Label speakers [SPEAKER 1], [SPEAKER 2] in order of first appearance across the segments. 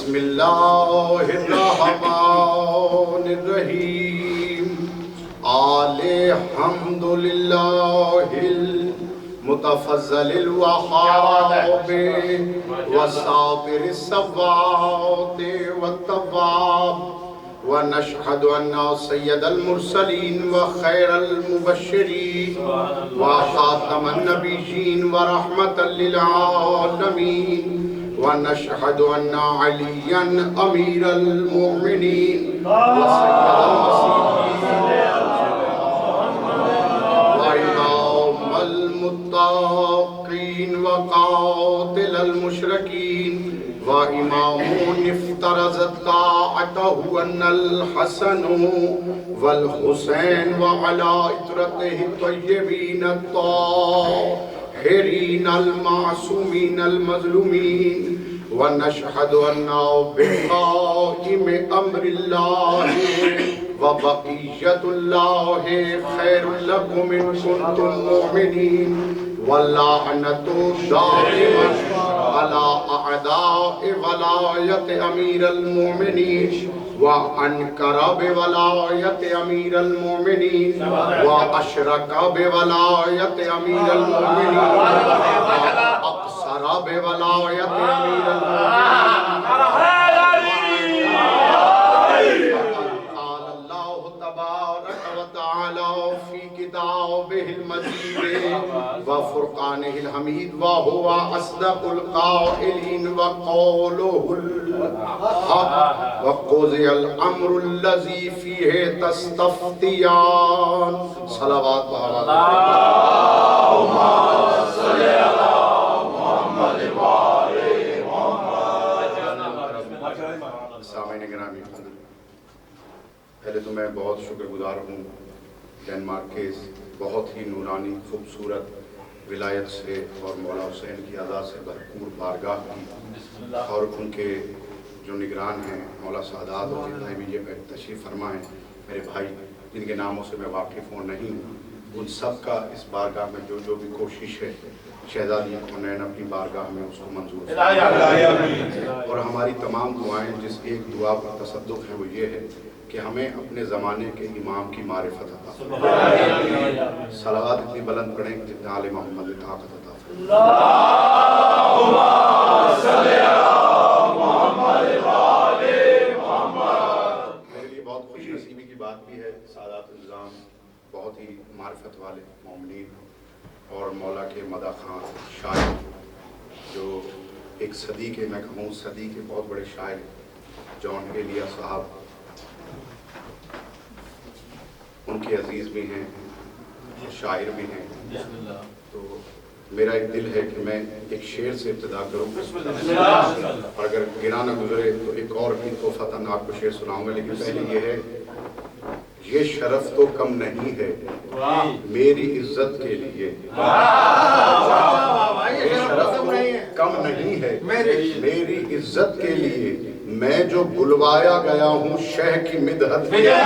[SPEAKER 1] بسم اللہ الرحمن الرحیم الحمد للہ المتفضل الوهاب والصابر الصواب والتواب ونشهد أن سيد المرسلين وخير المبشرين وخاتم النبيين ورحمة للعالمين ونشهد أن عليا أمير المؤمنين وسيد المسيحين وإمام المتقين وقاتل المشركين وإمام افترضت طاعته أن الحسن والحسين وعلى إطرته الطيبين الطاهرين المعصومين المظلومين ونشهد أن بقائم أمر الله وبقية الله خير لكم إن كنتم مؤمنين واللعنة دائما على أعداء ولاية أمير المؤمنين وأنكر بولاية أمير المؤمنين وأشرك بولاية أمير المؤمنين وأقصر بولاية أمير المؤمنين. قال الله تبارك وتعالى في كتابه المجيد وفرقانه الحميد وهو أصدق القائلين وقوله الحق وقضي الأمر الذي فيه تستفتيان. صلوات اللهم صل على محمد وآل محمد. سامعین گرامی، پہلے تو میں بہت شکر گزار ہوں ڈنمارک کے بہت ہی نورانی خوبصورت ولایت سے اور مولا حسین کی عزا سے بھرپور بارگاہ کی اور ان کے جو نگران ہیں مولا سعداد اور جتنے بھی یہ تشریف فرما ہیں میرے بھائی جن کے ناموں سے میں واقف ہوں نہیں ہوں، ان سب کا اس بارگاہ میں جو بھی کوشش ہے شہزادی کونین اپنی بارگاہ میں اس کو منظور اور ہماری تمام دعائیں جس ایک دعا پر تصدق ہے وہ یہ ہے کہ ہمیں اپنے زمانے کے امام کی معرفت عطا فرمائے. صلوات اتنی بلند پڑھیں کہ جتنے آل محمد طاقت عطا فرمائے. اللہم صلی علی محمد وآل محمد. میرے لیے بہت خوش نصیبی کی بات بھی ہے، سادات النظام بہت ہی معرفت والے مومنین اور مولا کے مدح خواں شاعر جو ایک صدی کے میں کہوں صدی کے بہت بڑے شاعر جان ایلیا صاحب ان کے عزیز بھی ہیں، شاعر بھی ہیں. تو میرا ایک دل ہے کہ میں ایک شعر سے ابتدا کروں اور اگر گراں نہ گزرے تو ایک اور بھی تحفہ آپ کو شعر سناؤں گا، لیکن پہلے یہ ہے یہ شرف تو کم نہیں ہے میری عزت کے لیے، یہ شرف تو کم نہیں ہے میری عزت کے لیے، میں جو بلوایا گیا ہوں شہ کی مدحت کے لیے.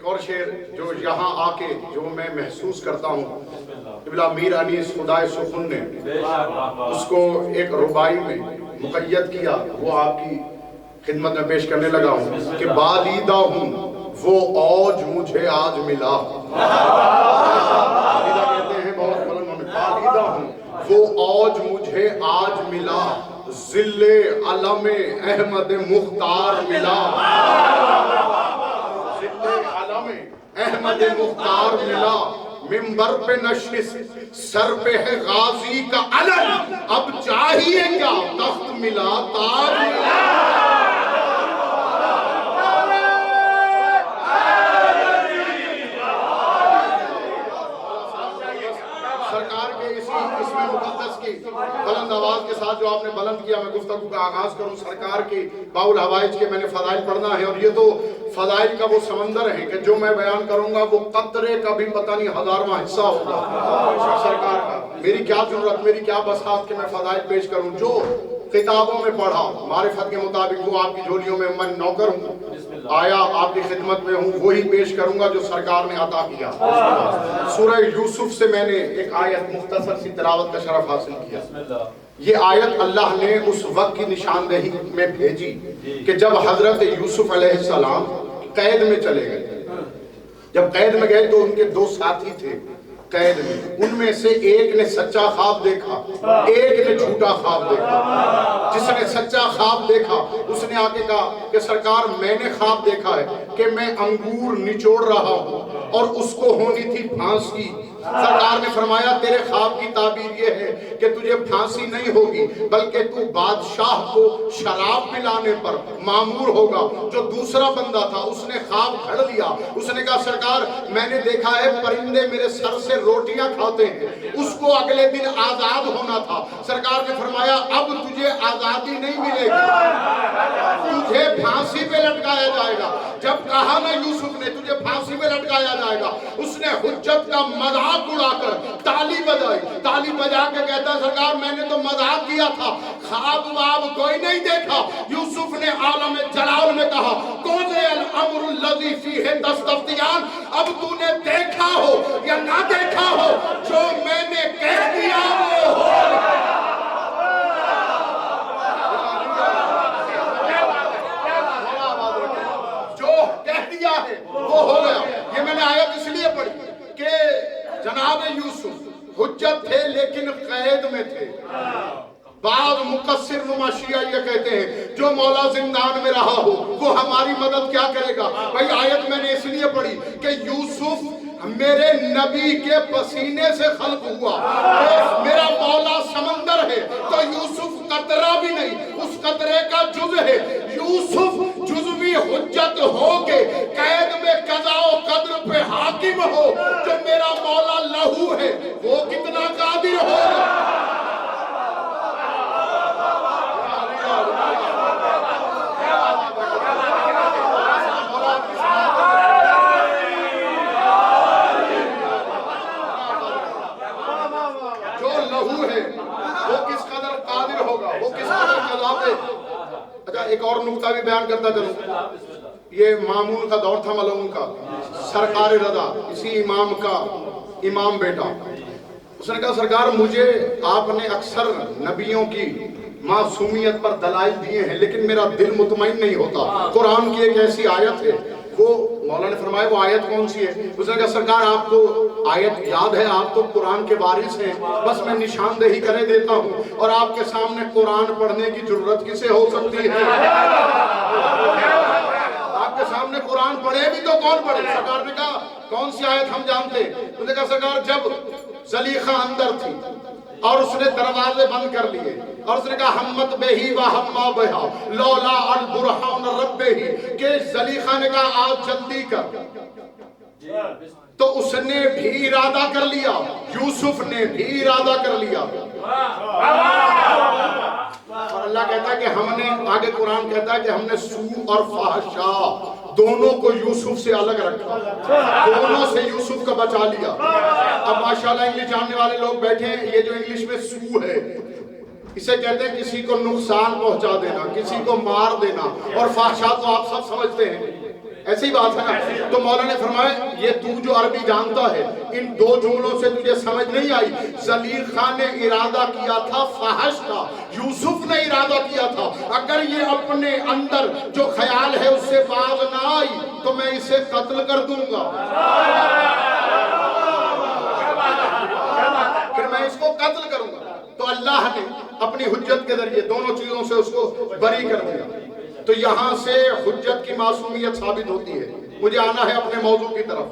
[SPEAKER 1] اور شعر جو یہاں آ کے جو میں محسوس کرتا ہوں قبلہ میر انیس خدائے سخن نے اس کو ایک ربائی میں مقید کیا، وہ آپ کی خدمت میں پیش کرنے لگا ہوں کہ بالیدہ ہوں وہ اوج مجھے آج ملا. بالیدہ کہتے ہیں بہت بلند میں، بالیدہ ہوں وہ اوج مجھے آج ملا، ذل علم احمد مختار ملا، احمد مختار ملا، منبر پہ نشست سر پہ ہے غازی کا علم، اب چاہیے کیا تخت ملا تاج ملا. سرکار کے اسم مقدس کی بلند آواز کے ساتھ جو آپ نے بلند کیا، میں گفتگو کا آغاز کروں سرکار کی باول حوائج کے میں نے فضائل پڑھنا ہے، اور یہ تو فضائل کا وہ سمندر ہے کہ جو میں بیان کروں گا وہ قطرے کا بھی پتہ نہیں ہزارواں حصہ ہوگا سرکار کا. میری کیا ضرورت، میری کیا بساط کہ میں فضائل پیش کروں جو کتابوں میں پڑھا، معرفت کے مطابق وہ آپ کی جھولیوں میں من نوکر ہوں. آیا آپ کی خدمت میں ہوں وہی پیش کروں گا جو سرکار نے عطا کیا. سورہ یوسف سے میں نے ایک آیت مختصر سی تلاوت کا شرف حاصل کیا. یہ آیت اللہ نے اس وقت کی نشاندہی میں بھیجی کہ جب حضرت یوسف علیہ السلام قید میں چلے گئے. جب قید میں گئے تو ان کے دو ساتھی تھے قید میں، ان میں سے ایک نے سچا خواب دیکھا، ایک نے جھوٹا خواب دیکھا. جس نے سچا خواب دیکھا اس نے آ کے کہا کہ سرکار میں نے خواب دیکھا ہے کہ میں انگور نچوڑ رہا ہوں اور اس کو ہونی تھی پھانسی. سرکار نے فرمایا تیرے خواب کی تعبیر یہ ہے کہ تجھے پھانسی نہیں ہوگی بلکہ تو بادشاہ کو شراب پلانے پر مامور ہوگا. جو دوسرا بندہ تھا اس نے خواب گھڑ لیا، اس نے کہا سرکار میں نے دیکھا ہے پرندے میرے سر سے روٹیاں کھاتے ہیں، اس کو اگلے دن آزاد ہونا تھا. سرکار نے فرمایا اب تجھے آزادی نہیں ملے گی، تجھے پھانسی پہ لٹکایا جائے گا. جب کہا نا یوسف نے تجھے پھانسی پہ لٹکایا جائے گا، اس نے حجت کا مذاق اڑا کر تالی بجائی. تالی بجا کے کہتا سرکار میں نے تو مذاق کیا تھا، خواب واب کوئی نہیں دیکھا. یوسف نے عالم جلال میں کہا قضی الامر الذی فیہ تستفتیان، اب تو نے دیکھا ہو یا نہ دیکھا ہو جو میں نے کہہ دیا وہ ہو. جو کہہ دیا ہے وہ ہو گیا. یہ میں نے آیت اس لیے پڑھی کہ جناب یوسف حجت تھے لیکن قید میں تھے. بعض مقصر نما شیعہ یہ کہتے ہیں جو مولا زندان میں رہا ہو وہ ہماری مدد کیا کرے گا. بھائی آیت میں نے اس لیے پڑھی کہ یوسف میرے نبی کے پسینے سے خلق ہوا، میرا مولا سمندر ہے تو یوسف قطرہ بھی نہیں، اس قطرے کا جز ہے. یوسف جزوی حجت ہو کے قید میں قضا و قدر پہ حاکم ہو. جو میرا مولا لہو ہے وہ کتنا قادر ہوگا. اچھا ایک اور نقطہ بھی بیان کرتا چلوں. یہ مامون کا دور تھا ملعون کا، سرکار رضا اسی امام کا امام بیٹا. اس نے کہا سرکار مجھے آپ نے اکثر نبیوں کی معصومیت پر دلائل دیے ہیں لیکن میرا دل مطمئن نہیں ہوتا. قرآن کی ایک ایسی آیت ہے، وہ مولا نے فرمایا وہ آیت کون سی ہے؟ اس نے کہا سرکار آپ کو آیت یاد ہے، آپ تو قرآن کے وارث ہیں، بس میں نشاندہی کرے دیتا ہوں اور آپ کے سامنے قرآن پڑھنے کی جرت کسے ہو سکتی ہے؟ آپ کے سامنے قرآن پڑھے بھی تو کون پڑھے؟ سرکار نے کہا کون سی آیت ہم جانتے ہیں؟ اس نے کہا سرکار جب زلیخا اندر تھی اور اس نے دروازے بند کر لیے اور اس نے کہا ہمت بہی و ہما بہا لولا البرہان ربہی، کہ زلیخا نے کہا آج جلدی کر، تو اس نے بھی ارادہ کر لیا، یوسف نے بھی ارادہ کر لیا. اور اللہ کہتا ہے کہ ہم نے آگے قرآن کہتا ہے کہ ہم نے سوء اور فحشا دونوں کو یوسف سے الگ رکھا، دونوں سے یوسف کا بچا لیا. اب ماشاءاللہ انگلش جاننے والے لوگ بیٹھے ہیں، یہ جو انگلش میں سوء ہے اسے کہتے ہیں کسی کو نقصان پہنچا دینا، کسی کو مار دینا، اور فحشا تو آپ سب سمجھتے ہیں، ایسی بات ہے نا. تو مولا نے فرمایا یہ تو جو عربی جانتا ہے ان دو جملوں سے تجھے سمجھ نہیں آئی. زلیخا نے ارادہ کیا تھا فحش کا، یوسف نے ارادہ کیا تھا اگر یہ اپنے اندر جو خیال ہے اس سے باز نہ آئی تو میں اسے قتل کر دوں گا، پھر میں اس کو قتل کروں گا. تو اللہ نے اپنی حجت کے ذریعے دونوں چیزوں سے اس کو بری کر دیا. تو یہاں سے حجت کی معصومیت ثابت ہوتی ہے. مجھے آنا ہے اپنے موضوع کی طرف،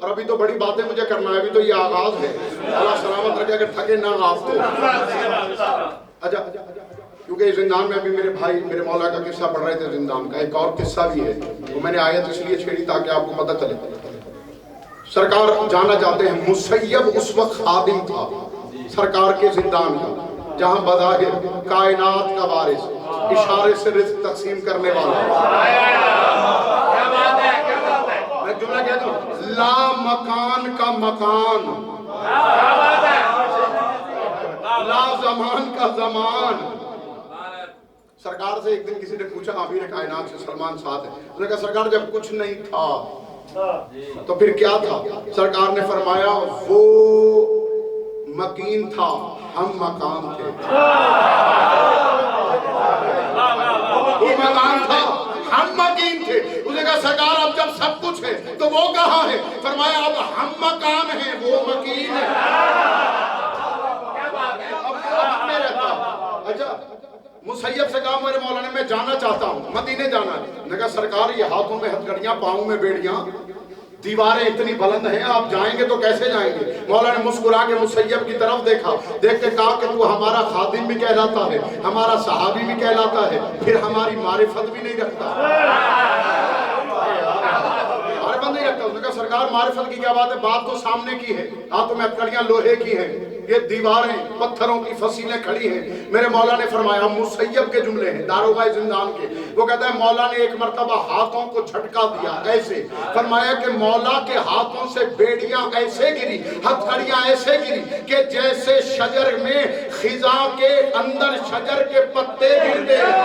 [SPEAKER 1] اور ابھی تو بڑی باتیں مجھے کرنا ہے، ابھی تو یہ آغاز ہے. اللہ سلامت رکھے اگر تھکے نہ آپ کو. اچھا کیونکہ زندان میں ابھی میرے بھائی میرے مولا کا قصہ پڑھ رہے تھے زندان کا، ایک اور قصہ بھی ہے وہ میں نے آیت اس لیے چھیڑی تاکہ آپ کو پتہ چلے. سرکار جانا چاہتے ہیں مسیب اس وقت خادم تھا سرکار کے زندان کا، جہاں بظاہر کائنات کا وارث، اشارے سے رزق تقسیم کرنے والا. میں جملہ کہتا ہوں لا مکان کا مکان، لا زمان کا زمان. سرکار سے ایک دن کسی نے پوچھا امیر کائنات سے سلمان ساتھ ہے، اس نے کہا سرکار جب کچھ نہیں تھا تو پھر کیا تھا؟ سرکار نے فرمایا وہ مکین تھا ہم مکان تھے، وہ مکان تھا ہم مکین تھے۔ اس نے کہا سرکار اب جب سب کچھ ہے تو وہ کہاں ہے؟ فرمایا اب ہم مکان ہیں وہ مکین ہے۔ اب میں رہتا ہوں۔ اچھا مسیب سے کہا میرے مولانا میں جانا چاہتا ہوں، مدینے جانا ہے۔ نے کہا سرکار یہ ہاتھوں میں ہتھ گھڑیاں پاؤں میں بیڑیاں، دیواریں اتنی بلند ہیں، آپ جائیں گے تو کیسے جائیں گے؟ مولا نے مسکرا کے مسیب کی طرف دیکھا، دیکھ کے کہا کہ تو ہمارا خادم بھی کہلاتا ہے، ہمارا صحابی بھی کہلاتا ہے، پھر ہماری معرفت بھی نہیں رکھتا، معرفت نہیں رکھتا۔ اس نے کہا سرکار معرفت کی کیا بات ہے؟ بات تو سامنے کی ہے، ہاتھوں میں ہتھکڑیاں لوہے کی ہیں، یہ دیواریں پتھروں کی فصیلیں کھڑی ہیں۔ میرے مولا نے فرمایا مسیب کے جملے ہیں داروغہ زندان کے، وہ کہتا ہے مولا نے ایک مرتبہ ہاتھوں کو جھٹکا دیا ایسے، فرمایا کہ مولا کے ہاتھوں سے بیڑیاں ایسے گری، ہتھکڑیاں ایسے گری کہ جیسے شجر میں خزاں کے اندر شجر کے پتے گرتے ہیں،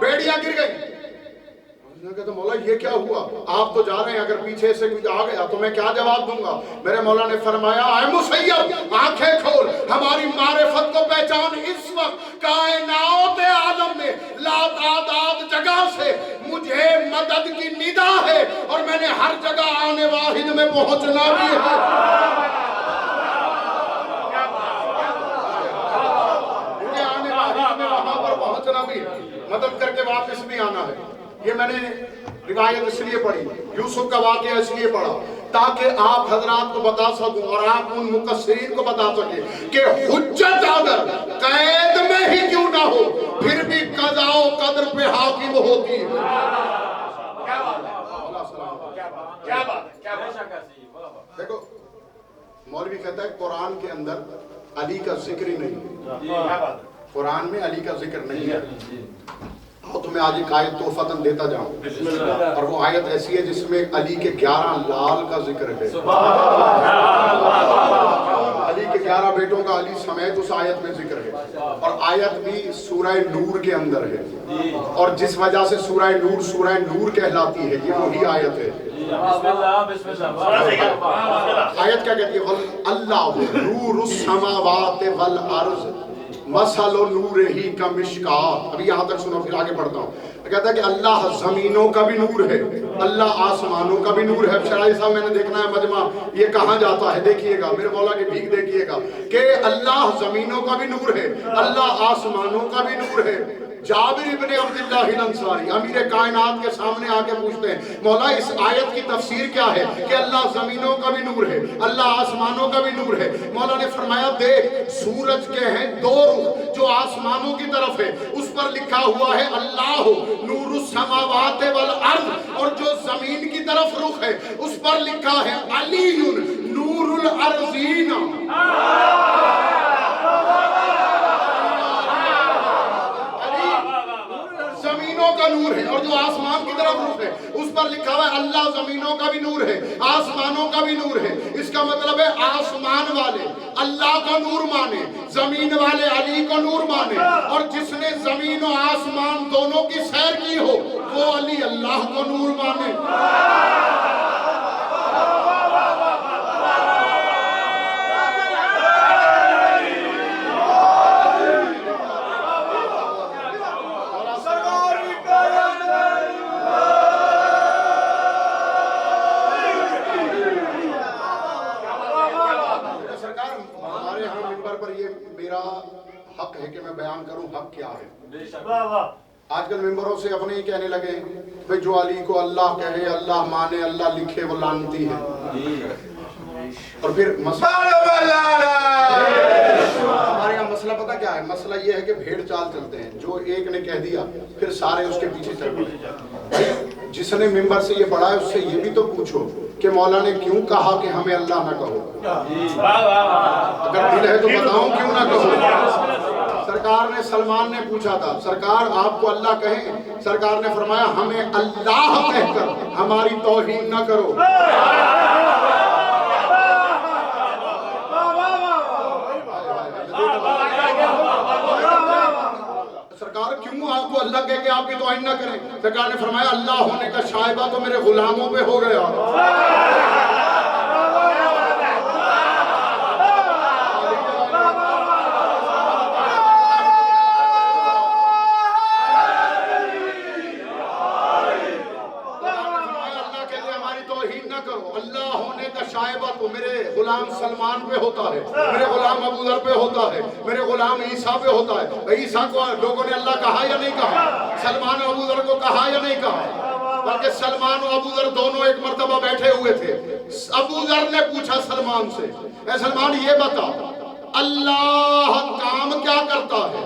[SPEAKER 1] بیڑیاں گر گئی۔ کہتا مولا یہ کیا ہوا؟ آپ تو جا رہے ہیں، اگر پیچھے سے کچھ آ گیا تو میں کیا جواب دوں گا؟ میرے مولا نے فرمایا اے مسیب آنکھیں کھول، ہماری معرفت کو پہچان۔ اس وقت کائنات عالم میں لا تعداد جگہ سے مجھے مدد کی ندا ہے اور میں نے ہر جگہ آنے واحد میں پہنچنا بھی ہے۔ مجھے آنے واحد میں وہاں پر پہنچنا بھی ہے، مدد کر کے واپس بھی آنا ہے۔ یہ میں نے روایت اس لیے پڑھی، یوسف کا واقعہ اس لیے پڑھا تاکہ آپ حضرات کو بتا سکوں اور آپ ان مقصرین کو بتا سکیں کہ حجت اگر قید میں ہی کیوں نہ ہو پھر بھی قضا و قدر پہ حاکم ہوتی ہے۔ دیکھو مولوی کہتا ہے قرآن کے اندر علی کا ذکر ہی نہیں، قرآن میں علی کا ذکر نہیں ہے۔ تو میں آج ایک آیت تحفتاً دیتا جاؤں، اور وہ آیت ایسی ہے جس میں علی کے 11 لال کا ذکر ہے، علی کے 11 بیٹوں کا علی سمیت اس آیت میں ذکر ہے، اور آیت بھی سورہ نور کے اندر ہے، اور جس وجہ سے سورہ نور کہلاتی ہے یہ وہی آیت ہے۔ آیت کیا کہتی ہے؟ اللہ نور السماوات والارض مثل نورہ کمشکات۔ ابھی یہاں تک سنو پھر آگے پڑھتا ہوں۔ کہتا ہے کہ اللہ زمینوں کا بھی نور ہے، اللہ آسمانوں کا بھی نور ہے۔ شرائع صاحب میں نے دیکھنا ہے مجمع یہ کہاں جاتا ہے، دیکھیے گا میرے مولا کی بھیک دیکھیے گا کہ اللہ زمینوں کا بھی نور ہے، اللہ آسمانوں کا بھی نور ہے۔ جابر ابن عبداللہ الانصاری امیر کائنات کے سامنے آ کے پوچھتے ہیں مولا اس آیت کی تفسیر کیا ہے کہ اللہ زمینوں کا بھی نور ہے، اللہ آسمانوں کا بھی نور ہے؟ مولا نے فرمایا دیکھ سورج کے ہیں 2 رخ، جو آسمانوں کی طرف ہے اس پر لکھا ہوا ہے اللہ نور السماوات والارض، اور جو زمین کی طرف رخ ہے اس پر لکھا ہے علی نور الارضین۔ زمینوں کا نور ہے، اور جو آسمان کی طرف رخ ہے اس پر لکھا ہوا ہے اللہ زمینوں کا بھی نور ہے، آسمانوں کا بھی نور ہے۔ اس کا مطلب ہے آسمان والے اللہ کا نور مانے، زمین والے علی کا نور مانے، اور جس نے زمین و آسمان دونوں کی سیر کی ہو وہ علی اللہ کا نور مانے۔ حق ہے کہ میں بیان کروں حق کیا ہے۔ آج کل ممبروں سے اپنے ہی کہنے لگے بھئی جو علی کو اللہ کہے، اللہ مانے، اللہ لکھے وہ لعنتی ہے، اور پھر مسئلہ ہمارے یہاں مسئلہ پتہ کیا ہے؟ مسئلہ یہ ہے کہ بھیڑ چال چلتے ہیں، جو ایک نے کہہ دیا پھر سارے اس کے پیچھے چل پڑے۔ جس نے ممبر سے یہ پڑھا ہے اس سے یہ بھی تو پوچھو کہ مولا نے کیوں کہا کہ ہمیں اللہ نہ کہو؟ اگر دل ہے تو بتاؤں کیوں نہ کہو؟ سرکار نے سلمان نے پوچھا تھا سرکار آپ کو اللہ کہیں؟ سرکار نے فرمایا ہمیں اللہ کہہ کر ہماری توہین نہ کرو۔ سرکار کیوں آپ کو اللہ کہہ کے آپ کی توہین نہ کریں؟ سرکار نے فرمایا اللہ ہونے کا شائبہ تو میرے غلاموں پہ ہو گیا. اللہ ہونے کا شائبہ تو میرے غلام سلمان پہ ہوتا ہے، میرے غلام ابو ذر پہ ہوتا ہے، میرے غلام عیسیٰ پہ ہوتا ہے. عیسیٰ کو لوگوں نے اللہ کہا یا نہیں کہا؟ سلمان و ابو ذر کو کہا یا نہیں کہا؟ بلکہ سلمان و ابو ذر دونوں ایک مرتبہ بیٹھے ہوئے تھے. ابو ذر نے پوچھا سلمان سے، اے سلمان یہ بتا اللہ کام کیا کرتا ہے؟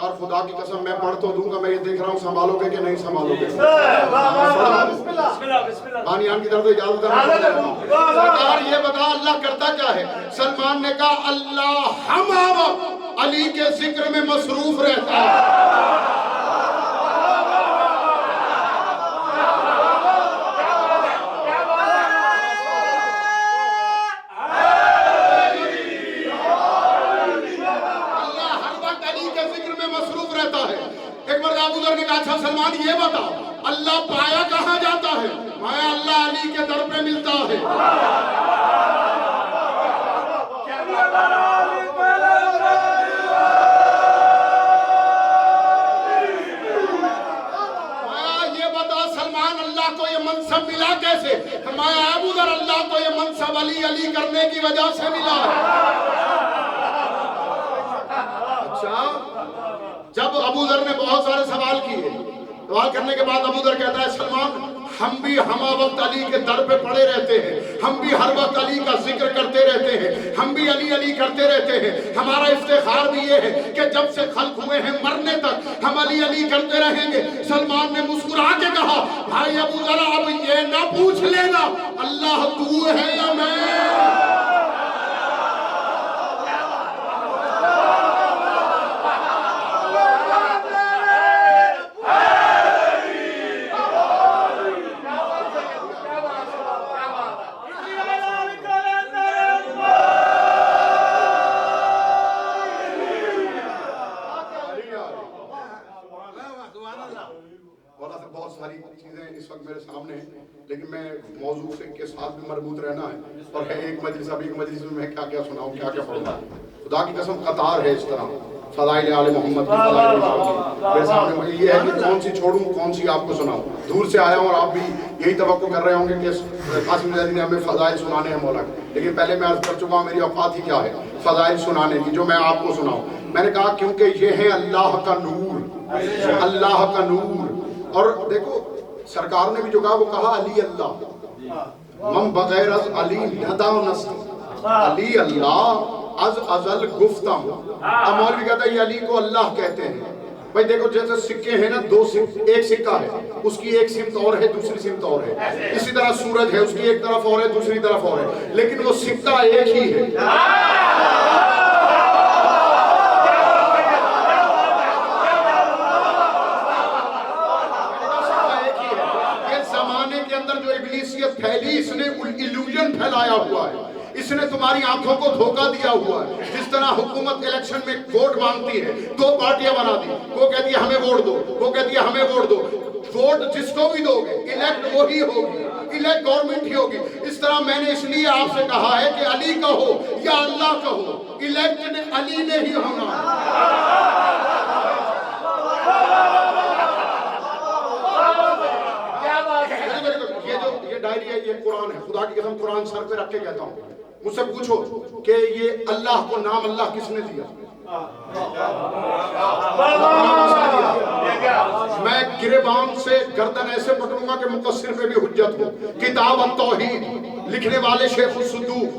[SPEAKER 1] اور خدا کی قسم میں پڑھ تو دوں گا، میں یہ دیکھ رہا ہوں سنبھالو گے کہ نہیں سنبھالو گے. بانیان کی طرف اجازت ہے. سرکار یہ بتا اللہ کرتا کیا ہے؟ سلمان نے کہا اللہ ہم علی کے ذکر میں مصروف رہتا ہے. ابو ذر نے کہا اچھا سلمان یہ بتا اللہ پایا کہاں جاتا ہے؟ پایا اللہ علی کے در پہ ملتا ہے. یہ بتا سلمان اللہ کو یہ منصب ملا کیسے؟ فرمایا ابو ذر اللہ کو یہ منصب علی علی کرنے کی وجہ سے ملا ہے. اچھا جب ابو ذر نے بہت سارے سوال کیے، سوال کرنے کے بعد ابو ذر کہتا ہے سلمان ہم بھی ہمہ وقت علی کے در پہ پڑے رہتے ہیں، ہم بھی ہر وقت علی کا ذکر کرتے رہتے ہیں، ہم بھی علی علی کرتے رہتے ہیں. ہمارا افتخار بھی یہ ہے کہ جب سے خلق ہوئے ہیں مرنے تک ہم علی علی کرتے رہیں گے. سلمان نے مسکرا کے کہا بھائی ابو ذر اب یہ نہ پوچھ لینا اللہ تو ہے یا میں. بہت ساری چیزیں اس وقت میرے سامنے ہیں لیکن میں موضوع سے کے ساتھ بھی مربوط رہنا ہے اور ہے ایک مجلس ابھی ایک مجلس میں کیا کیا سناؤں کیا کیا پڑھوں. خدا کی قسم قطار ہے اس طرح فضائل آل محمد کی فضائل کی. میرے سامنے یہ ہے کہ کون سی چھوڑوں کون سی آپ کو سناؤں. دور سے آیا ہوں اور آپ بھی یہی توقع کر رہے ہوں گے کہ قاسم زیدی نے ہمیں فضائل سنانے ہیں مولا کے. لیکن پہلے میں عرض کر چکا ہوں میری اوقات ہی کیا ہے فضائل سنانے کی جو میں آپ کو سناؤں. میں نے کہا کیونکہ یہ ہے اللہ کا نور، اللہ کا نور. اور دیکھو سرکار نے بھی جو کہا وہ کہا علی اللہ من بغیر از علی ندا نست، علی اللہ از ازل گفتم. اب مولوی کہتا ہے یہ علی کو اللہ کہتے ہیں. بھائی دیکھو جیسے سکے ہیں نا دو ایک سکہ ہے اس کی ایک سمت اور ہے دوسری سمت اور ہے. اسی طرح سورج ہے اس کی ایک طرف اور ہے دوسری طرف اور ہے لیکن وہ سکہ ایک ہی ہے. پھیلی اس نے ایلوژن پھیلایا ہوا ہے، اس نے تمہاری آنکھوں کو دھوکہ دیا ہوا ہے. جس طرح حکومت الیکشن میں ووٹ مانگتی ہے دو پارٹیاں بنا دی، وہ کہتی ہے ہمیں ووٹ دو، وہ کہتی ہے ہمیں ووٹ دو. ووٹ جس کو بھی دو گے الیکٹ وہی ہوگی، الیکٹ گورنمنٹ ہی ہوگی. اس طرح میں نے اس لیے آپ سے کہا ہے کہ علی کہو یا اللہ کہو الیکٹ علی نے ہی ہونا. ڈائری ہے یہ قرآن ہے. خدا کی قسم قرآن سر پہ رکھ کے کہتا ہوں مجھ سے پوچھو کہ یہ اللہ کو نام اللہ کس نے دیا؟ میں گریبان سے گردن ایسے پکڑوں گا کہ مقصر پہ بھی حجت ہو. کتاب التوحید لکھنے والے شیخ الصدوق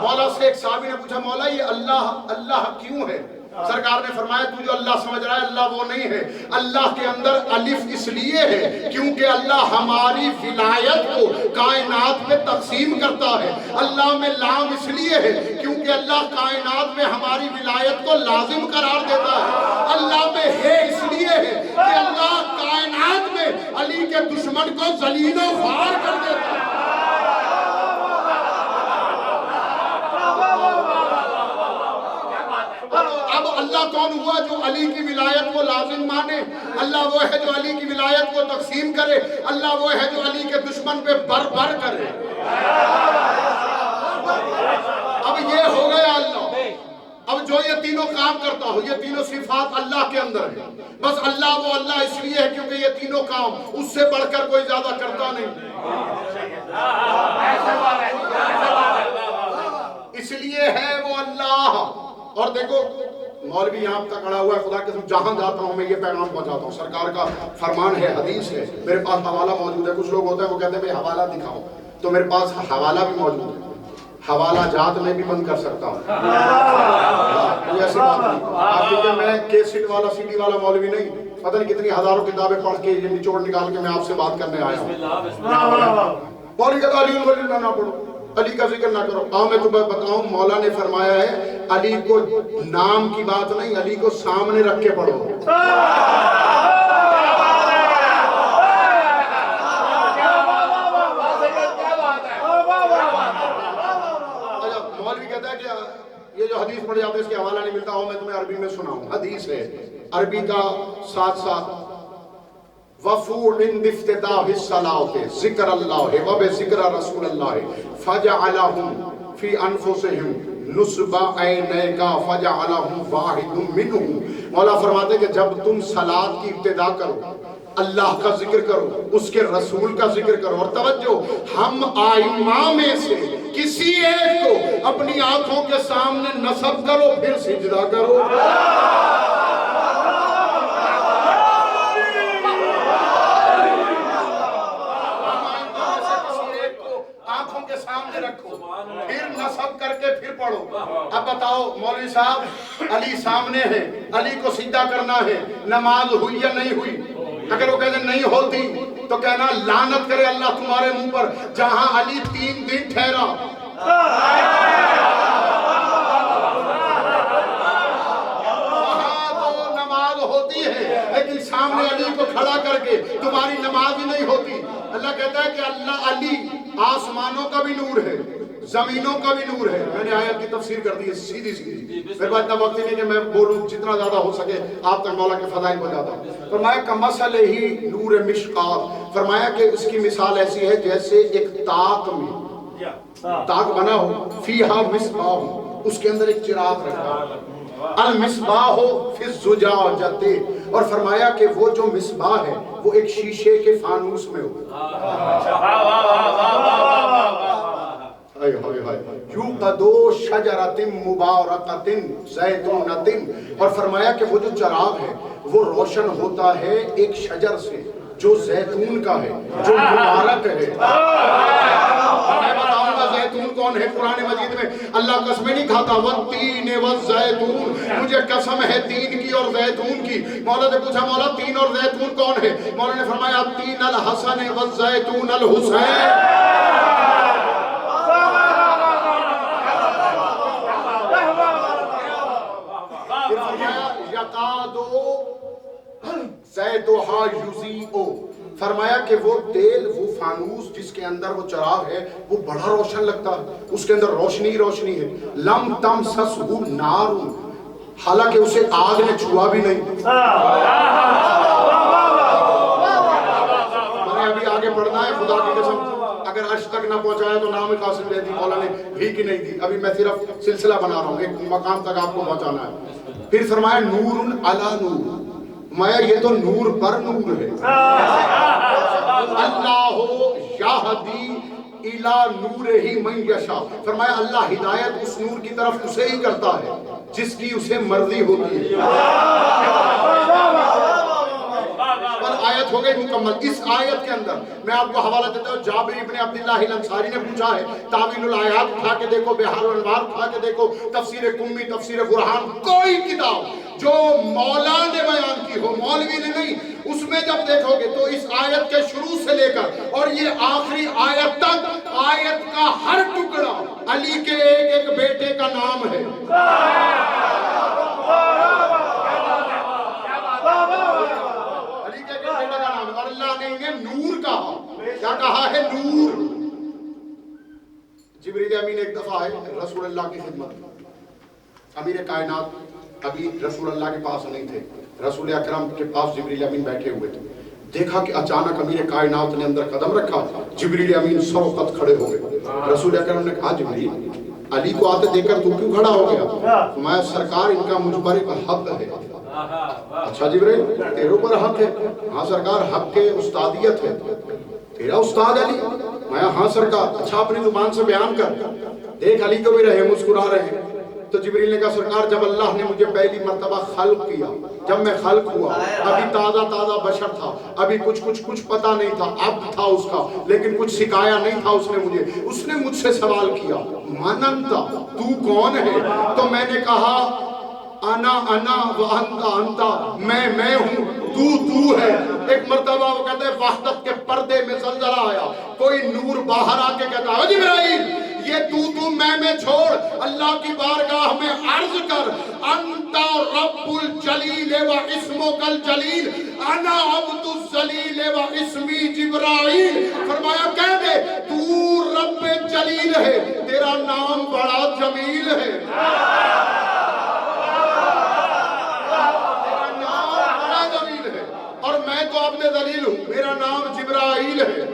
[SPEAKER 1] مولا سے ایک صحابی نے پوچھا مولا یہ اللہ کیوں ہے؟ سرکار نے فرمایا تو جو اللہ سمجھ رہا ہے اللہ وہ نہیں ہے. اللہ کے اندر الف اس لیے ہے کیونکہ اللہ ہماری ولایت کو کائنات میں تقسیم کرتا ہے. اللہ میں لام اس لیے ہے کیونکہ اللہ کائنات میں ہماری ولایت کو لازم قرار دیتا ہے. اللہ میں ہے اس لیے ہے کہ اللہ کائنات میں علی کے دشمن کو ذلیل و خوار کر دیتا ہے. اللہ کون ہوا جو علی کی ولایت کو لازم مانے؟ اللہ وہ ہے جو علی کی ولایت کو تقسیم کرے، اللہ وہ ہے جو علی کے دشمن پہ بر بر کرے۔ اب یہ ہو گیا اللہ۔ اب جو یہ تینوں کام کرتا ہو، یہ تینوں صفات اللہ کے اندر ہے، بس اللہ وہ اللہ اس لیے ہے کیونکہ یہ تینوں کام اس سے بڑھ کر کوئی زیادہ کرتا نہیں، اس لیے ہے وہ اللہ۔ اور دیکھو مولوی یہاں تک کھڑا ہوا ہے، خدا کے قسم جہاں جاتا ہوں میں یہ پیغام پہنچاتا ہوں، سرکار کا فرمان ہے، حدیث ہے، میرے پاس حوالہ موجود ہے۔ کچھ لوگ ہوتے ہیں وہ کہتے ہیں بھئی حوالہ دکھاؤ، تو میرے پاس حوالہ بھی موجود ہے، حوالہ جات میں بھی بند کر سکتا ہوں، کوئی ایسی بات نہیں۔ آپ کیونکہ میں کیسٹ والا سی ڈی والا مولوی نہیں، پتہ نہیں کتنی ہزاروں کتابیں پڑھ کے یہ نچوڑ نکال کے میں آپ سے بات کرنے آیا ہوں۔ مولوی کہتا علی ولی اللہ نہ پڑھو، علی کا ذکر نہ کرو۔ میں تمہیں بتاؤں مولا نے فرمایا ہے علی کو نام کی بات نہیں، علی کو سامنے رکھ کے پڑھو۔ مولوی کہتا ہے کہ یہ جو حدیث پڑھ جاتے ہیں اس کے حوالہ نہیں ملتا ہو، میں تمہیں عربی میں سناؤں۔ حدیث ہے عربی کا ساتھ ساتھ وَفُوْعٍ بِافْتِدَاءِ الصَّلَاةِ ذِكْرَ اللَّهِ وَبِذِكْرَ رَسُولِ اللَّهِ فَجَعَلَهُمْ فِي أَنفُسِهِمْ نُصْبَ عَيْنَيْكَ فَجَعَلَهُمْ وَاحِدٌ مِّنْهُمْ۔ مولا فرماتے ہیں کہ جب تم صلاۃ کی ابتدا کرو، اللہ کا ذکر کرو، اس کے رسول کا ذکر کرو، اور توجہ ہم آئمہ میں سے کسی ایک کو اپنی آنکھوں کے سامنے نصب کرو پھر سجدہ کرو۔ آنکھوں کے سامنے رکھو پھر نصب کر کے پھر پڑھو۔ اب بتاؤ مولوی صاحب علی سامنے ہے، علی کو سجدہ کرنا ہے، نماز ہوئی یا نہیں ہوئی؟ اگر وہ کہتے نہیں ہوتی تو کہنا لعنت کرے اللہ تمہارے منہ پر، جہاں علی 3 دن ٹھہرا وہاں تو نماز ہوتی ہے، لیکن سامنے علی کو کھڑا کر کے تمہاری نماز ہی نہیں ہوتی۔ اللہ کہتا ہے کہ اللہ علی آسمانوں کا بھی نور ہے، زمینوں کا بھی نور ہے۔ میں نے آیت کی تفسیر کر دی ہے سیدھی سیدھی، میرے پاس اتنا وقت نہیں کہ میں بولوں، جتنا زیادہ ہو سکے آپ تک مولا کے فضائل پہنچاتا ہوں۔ فرمایا کمثل ہی نور مشکات، فرمایا کہ اس کی مثال ایسی ہے جیسے ایک تاک میں تاک بنا ہو، فیہا مصباح، اس کے اندر ایک چراغ رکھا ہو، المصباح فی الزجاجۃ، اور فرمایا کہ وہ جو مصباح ہے وہ ایک شیشے کے فانوس میں ہو، یوقد شجرۃ مبارکۃ زیتونۃ، اور فرمایا کہ وہ جو چراغ ہے وہ روشن ہوتا ہے ایک شجر سے جو زیتون کا ہے، جو مبارک ہے۔ میں بتاؤں گا زیتون کون ہے قرآن مجید میں، اللہ قسمیں نہیں کھاتا، والتین والزیتون، مجھے قسم ہے تین کی اور زیتون کی۔ مولا نے پوچھا مولا تین اور زیتون کون ہے؟ مولا نے فرمایا تین الحسن والزیتون الحسین۔ زیدہا یضیء، فرمایا کہ وہ تیل، وہ فانوس جس کے اندر وہ چراغ ہے وہ بڑا روشن لگتا ہے، اس کے اندر روشنی روشنی ہے۔ لم تمسسہ نار، حالانکہ اسے آگ نے چھوا بھی نہیں۔ میں نے ابھی آگے پڑھنا ہے، خدا کی قسم اگر عرش تک نہ پہنچایا تو نام قاسم دے دی، مولا نے بھی کی نہیں دی۔ ابھی میں صرف سلسلہ بنا رہا ہوں، ایک مقام تک آپ کو پہنچانا ہے۔ پھر فرمایا نور علی نور، مایا یہ تو نور پر نور ہے۔ اللہ یہدی الی نورہ من یشاء، فرمایا اللہ ہدایت اس نور کی طرف اسے ہی کرتا ہے جس کی اسے مرضی ہوتی ہے۔ آیت ہو گئی مکمل۔ اس آیت کے اندر میں آپ کو حوالہ دیتا ہوں، جابر ابن عبداللہ الانصاری نے پوچھا ہے، تعویل الآیات اٹھا کے دیکھو، بحار الانوار اٹھا کے دیکھو، تفسیر قمی، تفسیر برہان، کوئی کتاب جو مولا نے بیان کی ہو، مولوی نے نہیں، اس میں جب دیکھو گے تو اس آیت کے شروع سے لے کر اور یہ آخری آیت تک، آیت کا ہر ٹکڑا علی کے ایک ایک بیٹے کا نام ہے۔ اور اللہ نے انہیں نور کہا، کیا کہا ہے؟ نور۔ جبریل امین ایک دفعہ ہے رسول اللہ کی خدمت، امیر کائنات ابھی رسول اللہ کے پاس نہیں تھے، رسول اکرم کے پاس جبریل امین بیٹھے ہوئے تھے، دیکھا کہ اچانک امیر کائنات نے اندر قدم رکھا، جبریل امین سر وقت کھڑے ہو گئے۔ رسول اکرم نے کہا جبریل علی کو آتے دیکھ کر تو کیوں کھڑا ہو گیا؟ میں سرکار ان کا مجھ پر ایک حق ہے۔ اچھا جبریل تیرے اوپر حق ہے؟ ہاں سرکار حق کے استادیت ہے، تیرا استاد علی؟ میں ہاں سرکار۔ اچھا اپنی زبان سے بیان کر، دیکھ علی کو بھی رہے مسکرا رہے ہیں۔ تو جبریل نے کہا سرکار جب اللہ نے مجھے پہلی مرتبہ خلق کیا، جب میں خلق ہوا، ابھی تازہ بشر تھا، ابھی کچھ پتہ نہیں تھا، اب تھا اس کا، لیکن کچھ سکھایا نہیں تھا اس نے مجھے۔ اس نے مجھ سے سوال کیا من انتا، تو کون ہے؟ تو میں نے کہا انا وانتا انتا، میں ہوں، تو ہے۔ ایک مرتبہ وہ کہتے ہیں وحدت کے پردے میں زلزلہ آیا، کوئی نور باہر آ کے کہتا ہے جبرائیل یہ تو میں چھوڑ، اللہ کی بارگاہ میں عرض کر انتا رب الجلیل و اسمک الجلیل انا عبد الذلیل و اسمی جبرائیل۔ فرمایا کہہ دے تو رب جلیل ہے، تیرا نام بڑا جمیل ہے، تیرا نام بڑا جمیل ہے، اور میں تو عبد ذلیل ہوں، میرا نام جبرائیل ہے۔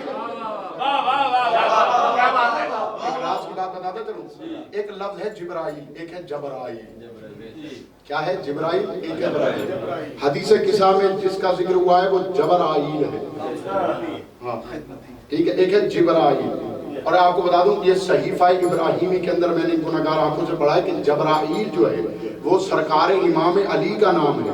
[SPEAKER 1] کی بات بتاتا چلوں، ایک لفظ ہے جبرائیل، ایک ہے جبرائیل۔ کیا ہے جبرائیل؟ ایک ہے جبرائیل۔ حدیث قصہ میں جس کا ذکر ہوا ہے وہ جبرائیل ہے، ہاں ٹھیک ہے، ایک ہے جبرائیل۔ اور آپ کو بتا دوں یہ صحیفہ ابراہیمی کے اندر میں نے گناہگار آنکھوں سے پڑھا ہے کہ جبرائیل جو ہے وہ سرکار امام علی کا نام ہے۔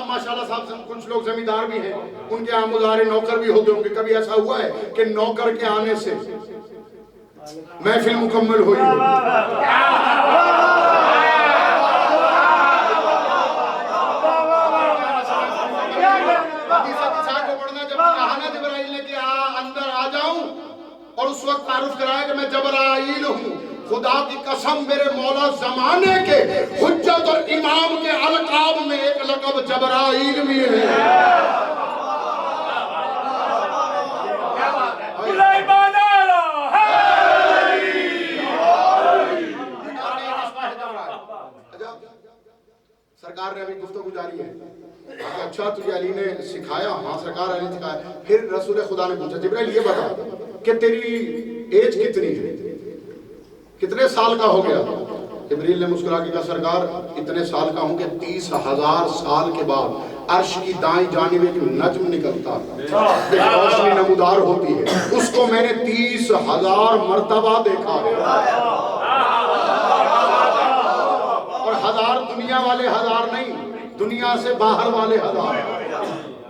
[SPEAKER 1] ماشاءاللہ صاحب کچھ لوگ زمیندار بھی ہیں، ان کے یہاں مظاہرے نوکر بھی ہوتے ہوں گے، کبھی ایسا ہوا ہے کہ نوکر کے آنے سے محفل مکمل ہوئی ہو؟ حدیثہ کسا کو پڑھنا جب کہا نا جبرائیل نے کہ اندر آ جاؤں، اور اس وقت تعارف کرایا کہ میں جبرائیل ہوں، خدا کی قسم میرے مولا زمانے کے حجت اور امام کے القاب میں ایک لقب جبرائیل بھی ہے۔ سرکار نے ابھی گفتگو جاری ہے، اچھا تجھے علی نے سکھایا؟ ہاں سرکار علی نے سکھایا۔ پھر رسول خدا نے پوچھا جبرائیل یہ بتا کہ تیری ایج کتنی ہے، کتنے سال کا ہو گیا؟ جبریل نے مسکرا کے کہا سرکار اتنے سال کا ہوں کہ 30,000 سال کے بعد عرش کی دائیں جانب ایک نجم نکلتا ہے، ایک روشنی نمودار ہوتی ہے، اس کو میں نے 30,000 مرتبہ دیکھا ہے، اور ہزار دنیا والے ہزار نہیں، دنیا سے باہر والے ہزار۔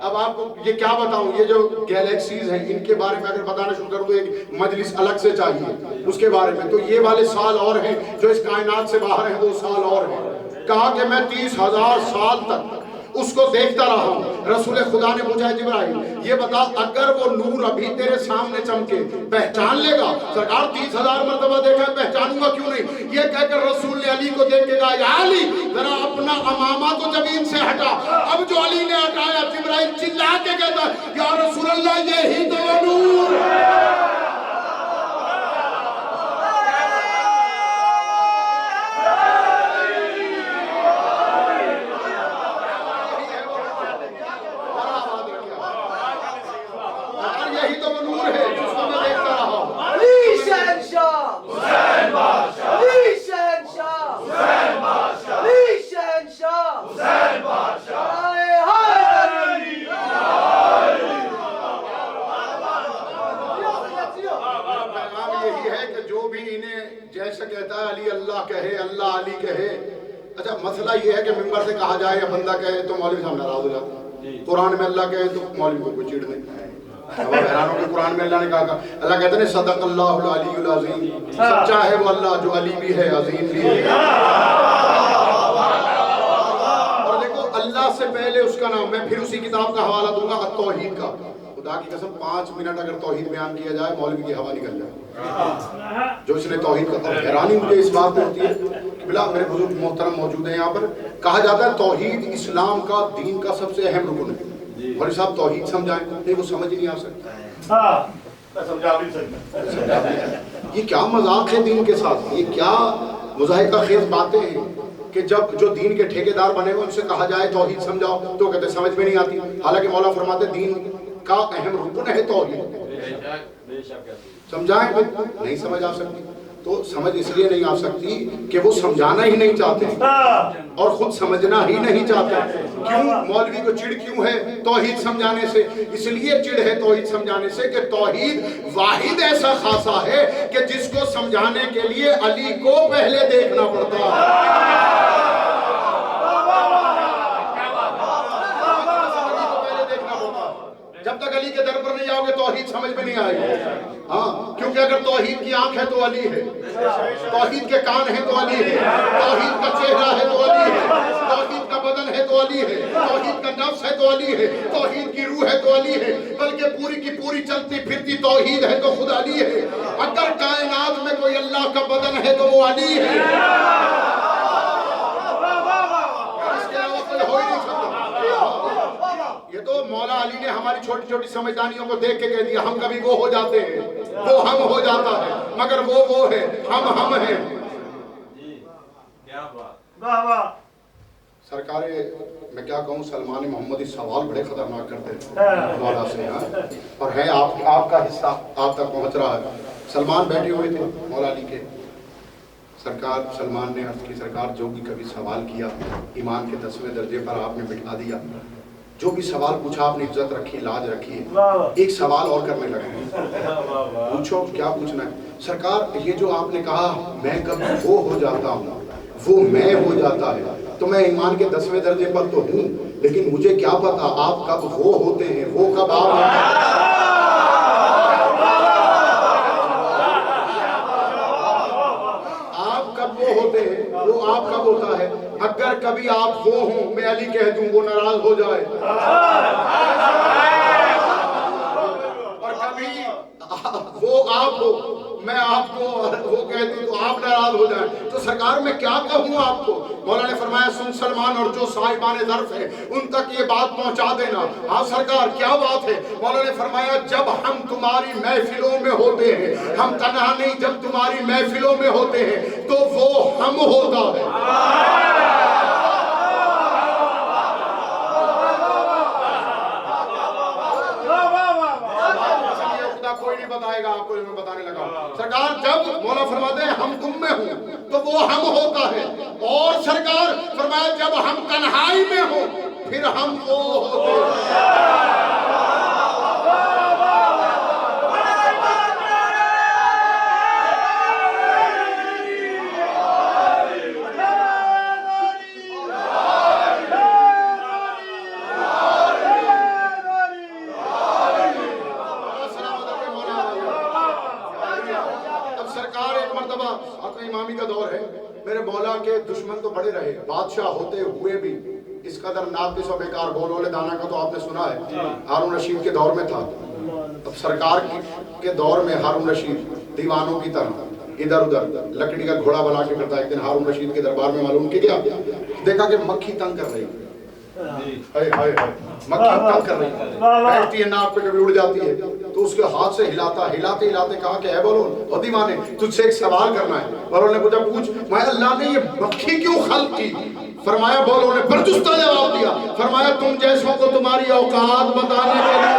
[SPEAKER 1] اب آپ کو یہ کیا بتاؤں، یہ جو گیلیکسیز ہیں ان کے بارے میں اگر بتانا شروع کروں تو ایک مجلس الگ سے چاہیے اس کے بارے میں، تو یہ والے سال اور ہیں، جو اس کائنات سے باہر ہیں وہ سال اور ہیں۔ کہا کہ میں 30,000 سال تک اس کو دیکھتا رہا ہوں۔ رسول خدا نے پوچھا جبرائیل یہ بتا اگر وہ نور ابھی تیرے سامنے چمکے پہچان لے گا؟ سرکار 30,000 مرتبہ دیکھا ہے، پہچانوں گا کیوں نہیں؟ یہ کہہ کر رسول نے علی کو دیکھ کے کہا یا علی ذرا اپنا امامہ تو زمین سے ہٹا۔ اب جو علی نے ہٹایا جبرائیل چلا کے کہتا ہے یا رسول اللہ یہی تو وہ نور ہے۔ اللہ علی کہے۔ اچھا مسئلہ یہ ہے کہ ممبر سے کہا جائے یا بندہ کہے تو مولوی صاحب ناراض ہو جاتا ہے، قرآن میں اللہ کہے تو مولوی کو کوئی چیڑ نہیں۔ اب حیرانوں کے قرآن میں اللہ نے کہا اللہ کہتے ہیں صدق اللہ العلی العظیم، سچا ہے وہ اللہ جو علی بھی ہے عظیم بھی ہے۔ اور دیکھو اللہ سے پہلے اس کا نام، میں پھر اسی کتاب کا حوالہ دوں گا التوحید کا، خدا کی قسم 5 منٹ اگر توحید بیان کیا جائے مولوی کی ہوا نکل جائے جو اس نے توحید کا۔ حیرانی مجھے اس بات میں ہوتی ہے کہ بلا میرے بزرگ محترم موجود ہیں یہاں پر، کہا جاتا ہے توحید اسلام کا دین کا سب سے اہم رکن ہے۔ مولوی صاحب توحید سمجھائیں، نہیں وہ سمجھ نہیں آ سکتا۔
[SPEAKER 2] سمجھا بھی سکتا.
[SPEAKER 1] یہ کیا مذاق ہے دین کے ساتھ؟ یہ کیا مضاحکہ خیز باتیں ہیں کہ جب جو دین کے ٹھیکیدار بنے ہوئے ان سے کہا جائے توحید سمجھاؤ تو کہتے سمجھ میں نہیں آتی. حالانکہ مولا فرماتے دین کا اہم رکن ہے توحید. سمجھائیں نہیں سمجھ آ سکتی. تو سمجھ اس لیے نہیں آ سکتی کہ وہ سمجھانا ہی نہیں چاہتے اور خود سمجھنا ہی نہیں چاہتے. کیوں مولوی کو چڑ کیوں ہے توحید سمجھانے سے؟ اس لیے چڑ ہے توحید سمجھانے سے کہ توحید واحد ایسا خاصا ہے کہ جس کو سمجھانے کے لیے علی کو پہلے دیکھنا پڑتا ہے. جب تک علی کے در پر نہیں آؤ گے توحید سمجھ میں نہیں آئے گی. ہاں کیونکہ اگر توحید کی آنکھ ہے تو علی ہے, توحید کے کان ہیں تو علی ہے, توحید کا چہرہ ہے تو علی ہے, توحید کا بدن ہے تو علی ہے, توحید کا نفس ہے تو علی ہے, توحید کی روح ہے تو علی ہے, بلکہ پوری کی پوری چلتی پھرتی توحید ہے تو خود علی ہے. اگر کائنات میں کوئی اللہ کا بدن ہے تو وہ علی ہے. یہ تو مولا علی نے ہماری چھوٹی چھوٹی سمجھدانیوں کو دیکھ کے کہہ دیا. ہم کبھی وہ ہو جاتے ہیں, وہ ہم ہو جاتا ہے, مگر وہ ہے, ہم ہیں. سرکار میں کیا کہوں, سلمان محمدی سوال بڑے خطرناک کرتے ہیں مولا سے, اور ہے آپ کا حصہ آپ تک پہنچ رہا ہے. سلمان بیٹھے ہوئے تھے مولا علی کے. سرکار سلمان نے عرض کی سرکار جو بھی کبھی سوال کیا ایمان کے 10ویں درجے پر آپ نے بٹھا دیا. جو بھی سوال پوچھا آپ نے عزت رکھی, لاج رکھی. ایک سوال اور کرنے لگے, پوچھو کیا پوچھنا ہے. سرکار یہ جو آپ نے کہا میں کب وہ ہو جاتا ہوں, وہ میں ہو جاتا ہے, تو میں ایمان کے 10ویں درجے پر تو ہوں, لیکن مجھے کیا پتا آپ کب وہ ہوتے ہیں, وہ کب آپ ہوتے ہیں. آپ کب وہ ہوتے ہیں, وہ آپ کب ہوتا ہے. اگر کبھی آپ وہ ہوں, میں علی کہہ دوں, وہ ناراض ہو جائے, اور کبھی وہ آپ ہو, میں آپ کو وہ کہہ دوں تو آپ ناراض ہو جائیں. تو سرکار میں کیا کہوں آپ کو. مولا نے فرمایا سن سلمان, اور جو صاحبان ظرف ہیں ان تک یہ بات پہنچا دینا. ہاں سرکار کیا بات ہے. مولا نے فرمایا جب ہم تمہاری محفلوں میں ہوتے ہیں, ہم تنہا نہیں, جب تمہاری محفلوں میں ہوتے ہیں تو وہ ہم ہوتا ہے. کوئی نہیں بتائے گا آپ کو, میں بتانے لگا. سرکار جب مولا فرماتے ہیں ہم تم میں ہوں تو وہ ہم ہوتا ہے, اور سرکار فرمایا جب ہم تنہائی میں ہوں پھر ہم وہ ہوتے ہیں. امامی کا دور ہے, میرے مولا کے دشمن تو بڑے رہے, بادشاہ ہوتے ہوئے بھی اس قدر ناقص و بیکار. بولولے دانا کا تو آپ نے سنا ہے, ہارون رشید کے دور میں تھا. اب سرکار کے دور میں ہارون رشید دیوانوں کی طرح ادھر ادھر لکڑی کا گھوڑا بنا کے کرتا. ایک دن ہارون رشید کے دربار میں معلوم کیا, دیکھا کہ مکھی تنگ کر رہی, مکھی تنگ کر رہی, بیٹھتی ہے ناک پہ کبھی اڑ جاتی ہے, تو اس کے ہاتھ سے ہلاتے کہا کہ اے بولون او دیوانے تجھ سے ایک سوال کرنا ہے. بولون نے پوچھا پوچھ. میں اللہ نے یہ مکھی کیوں خلق کی؟ فرمایا بولون نے برجستہ جواب دیا. فرمایا تم جیسوں کو تمہاری اوقات بتانے کے لیے.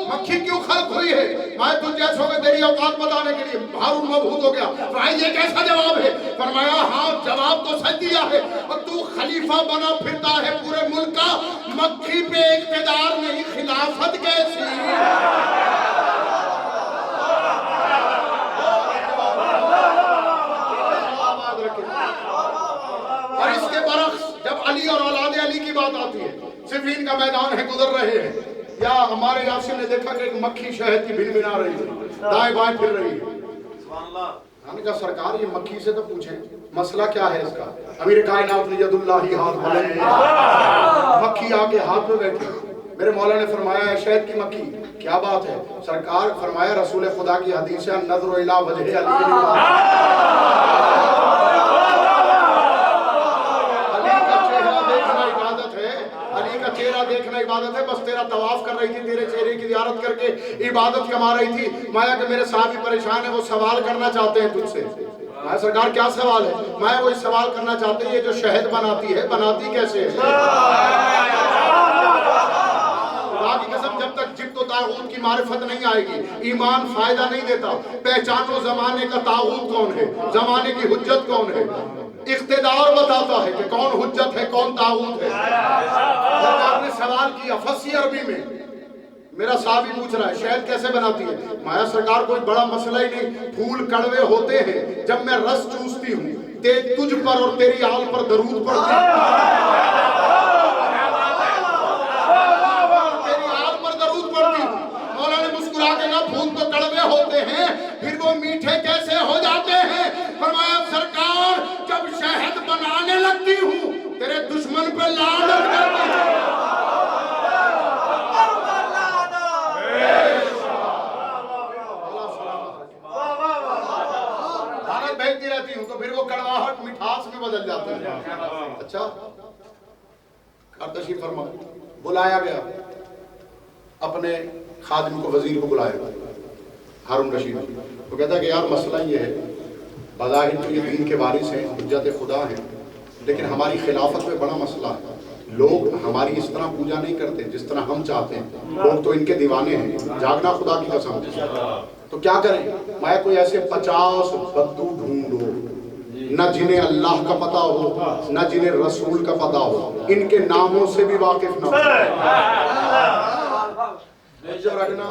[SPEAKER 1] مکھی کیوں خلق ہوئی ہے؟ میں تجھ جیسوں میں تیری اوقات بتانے کے لیے. ہارون مبہوت ہو گیا. فرمایا یہ کیسا جواب ہے؟ فرمایا ہاں جواب تو سچ دیا ہے, اور تو خلیفہ بنا پھرتا ہے پورے ملک کا, مکھی پہ اقتدار نہیں, خلافت کیسی؟ اور اس کے برعکس جب علی اور اولاد علی کی بات آتی ہے, صفین کا میدان ہے, گزر رہے ہیں, یا ہمارے یاسر نے دیکھا کہ ایک مکھی شہد کی بن بنا رہی ہے, دائیں بائیں پھر رہی ہے. ہم نے کہا سرکار یہ مکھی سے تو پوچھیں مسئلہ کیا ہے اس کا. امیر کائنات نے ید اللہ ہی ہاتھ بلند, مکھی آ کے ہاتھ میں بیٹھی. میرے مولا نے فرمایا ہے شہد کی مکھی، کیا بات ہے سرکار؟ فرمایا رسول خدا کی حدیث ہے نظر الی وجہ علی کا چہرہ دیکھنا عبادت ہے، علی کا چہرہ دیکھنا عبادت ہے۔ بس تیرا طواف کر رہی تھی، تیرے چہرے کی زیارت کر کے عبادت کما رہی تھی۔ مایا کہ میرے صحابی پریشان ہیں، وہ سوال کرنا چاہتے ہیں تجھ سے۔ مایا سرکار کیا سوال ہے؟ مایا وہ سوال کرنا چاہتے ہیں یہ جو شہد بناتی ہے بناتی کیسے ہے؟ خدا کی قسم جب تک جبت و طاغوت کی معرفت نہیں آئے گی ایمان فائدہ نہیں دیتا۔ پہچانو زمانے کا طاغوت کون ہے، زمانے کی حجت کون ہے۔ اقتدار بتاتا ہے کہ کون حجت ہے کون طاغوت ہے۔ سرکار نے سوال کیا فصیح عربی میں، میرا صحابی پوچھ رہا ہے شہد کیسے بناتی ہے؟ مایا سرکار کوئی بڑا مسئلہ ہی نہیں، پھول کڑوے ہوتے ہیں، جب میں رس چوستی ہوں تجھ پر اور تیری آل پر درود پڑتی ہوں، تیری آل پر درود پڑتی ہوں۔ مولا نے مسکرا کے کہا پھول تو کڑوے ہوتے ہیں پھر وہ میٹھے کیسے ہو جاتے ہیں؟ فرمایا سرکار جب شہد بنانے لگتی ہوں تیرے دشمن پہ لعنت کرتی ہوں۔ بھیجتی رہتی ہوں تو پھر وہ کڑواہٹ مٹھاس میں بدل جاتی ہے۔ اچھا تشریف فرما، بلایا گیا اپنے خادم کو، وزیر کو بلایا ہارون رشید، وہ کہتا ہے کہ یار مسئلہ یہ ہے بظاہر تو یہ دین کے وارث ہیں حجت خدا ہیں لیکن ہماری خلافت میں بڑا مسئلہ ہے، لوگ ہماری اس طرح پوجا نہیں کرتے جس طرح ہم چاہتے ہیں، لوگ تو ان کے دیوانے ہیں، جاگنا خدا کی قسم، تو کیا کریں؟ میں کوئی ایسے 50 بدو ڈھونڈو نہ جنہیں اللہ کا پتہ ہو نہ جنہیں رسول کا پتہ ہو، ان کے ناموں سے بھی واقف نہ ہو، جو رکھنا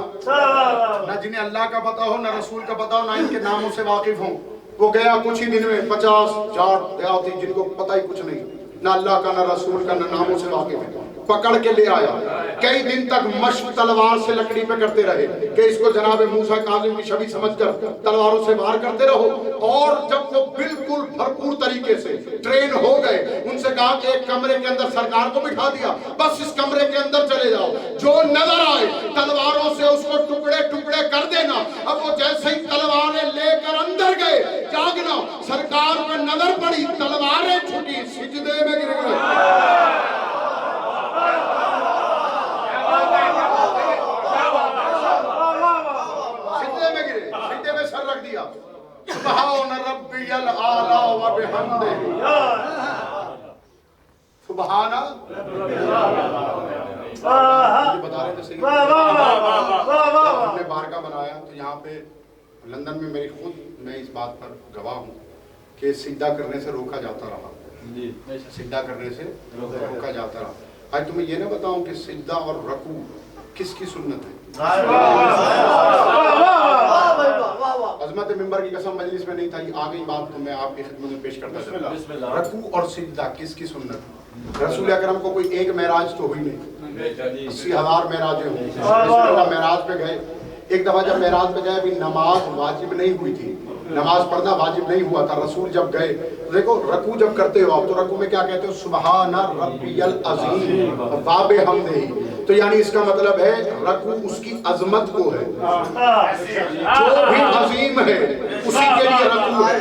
[SPEAKER 1] نہ جنہیں اللہ کا پتہ ہو نہ رسول کا پتہ ہو نہ ان کے ناموں سے واقف ہوں۔ وہ گیا کچھ ہی دن میں 50 جاٹ دیہاتی جن کو پتہ ہی کچھ نہیں، نہ اللہ کا نہ رسول کا نہ ناموں سے واقف ہے، پکڑ کے لے آیا، کئی دن تک مشق تلوار سے لکڑی پہ کرتے رہے کہ اس کو جناب موسیٰ کاظم کی شبیہ سمجھ کر تلواروں سے وار کرتے رہو، اور جب وہ بالکل بھرپور طریقے سے ٹرین ہو گئے ان سے کہا کہ ایک کمرے کے اندر سرکار کو بٹھا دیا، بس اس کمرے کے اندر چلے جاؤ، جو نظر آئے تلواروں سے اس کو ٹکڑے ٹکڑے کر دینا۔ اب وہ جیسے ہی تلواریں لے کر اندر گئے، جاگنا سرکار پہ نظر پڑی، تلواریں چھٹی، سجدے میں گر گئے۔ سبحان ربی الاعلی و بحمدہ، سبحان بتا رہے تھے ہم نے بارگاہ بنایا تو یہاں پہ لندن میں میری خود میں اس بات پر گواہ ہوں کہ سجدہ کرنے سے روکا جاتا رہا، سجدہ کرنے سے روکا جاتا رہا۔ آج تمہیں یہ نہ بتاؤں کہ سجدہ اور رکوع کس کی سنت ہے؟ عظمت ممبر کی قسم مجلس میں نہیں تھا، یہ آگئی بات تو میں آپ کی خدمت میں پیش کرتا چلا۔ رکوع اور سجدہ کس کی سنت؟ رسول اکرم کو کوئی ایک معراج تو ہوئی نہیں، 80,000 معراجیں ہوئی، معراج پہ گئے، ایک دفعہ جب معراج پہ گئے ابھی نماز واجب نہیں ہوئی تھی، نماز پڑھنا واجب نہیں ہوا تھا، رسول جب گئے دیکھو رکوع جب کرتے ہو آپ تو رکوع میں کیا کہتے ہو؟ سبحان ربی العظیم و بحمدہ، تو یعنی اس کا مطلب ہے رکوع اس کی عظمت کو ہے، جو بھی عظیم ہے اسی کے لیے رکوع ہے۔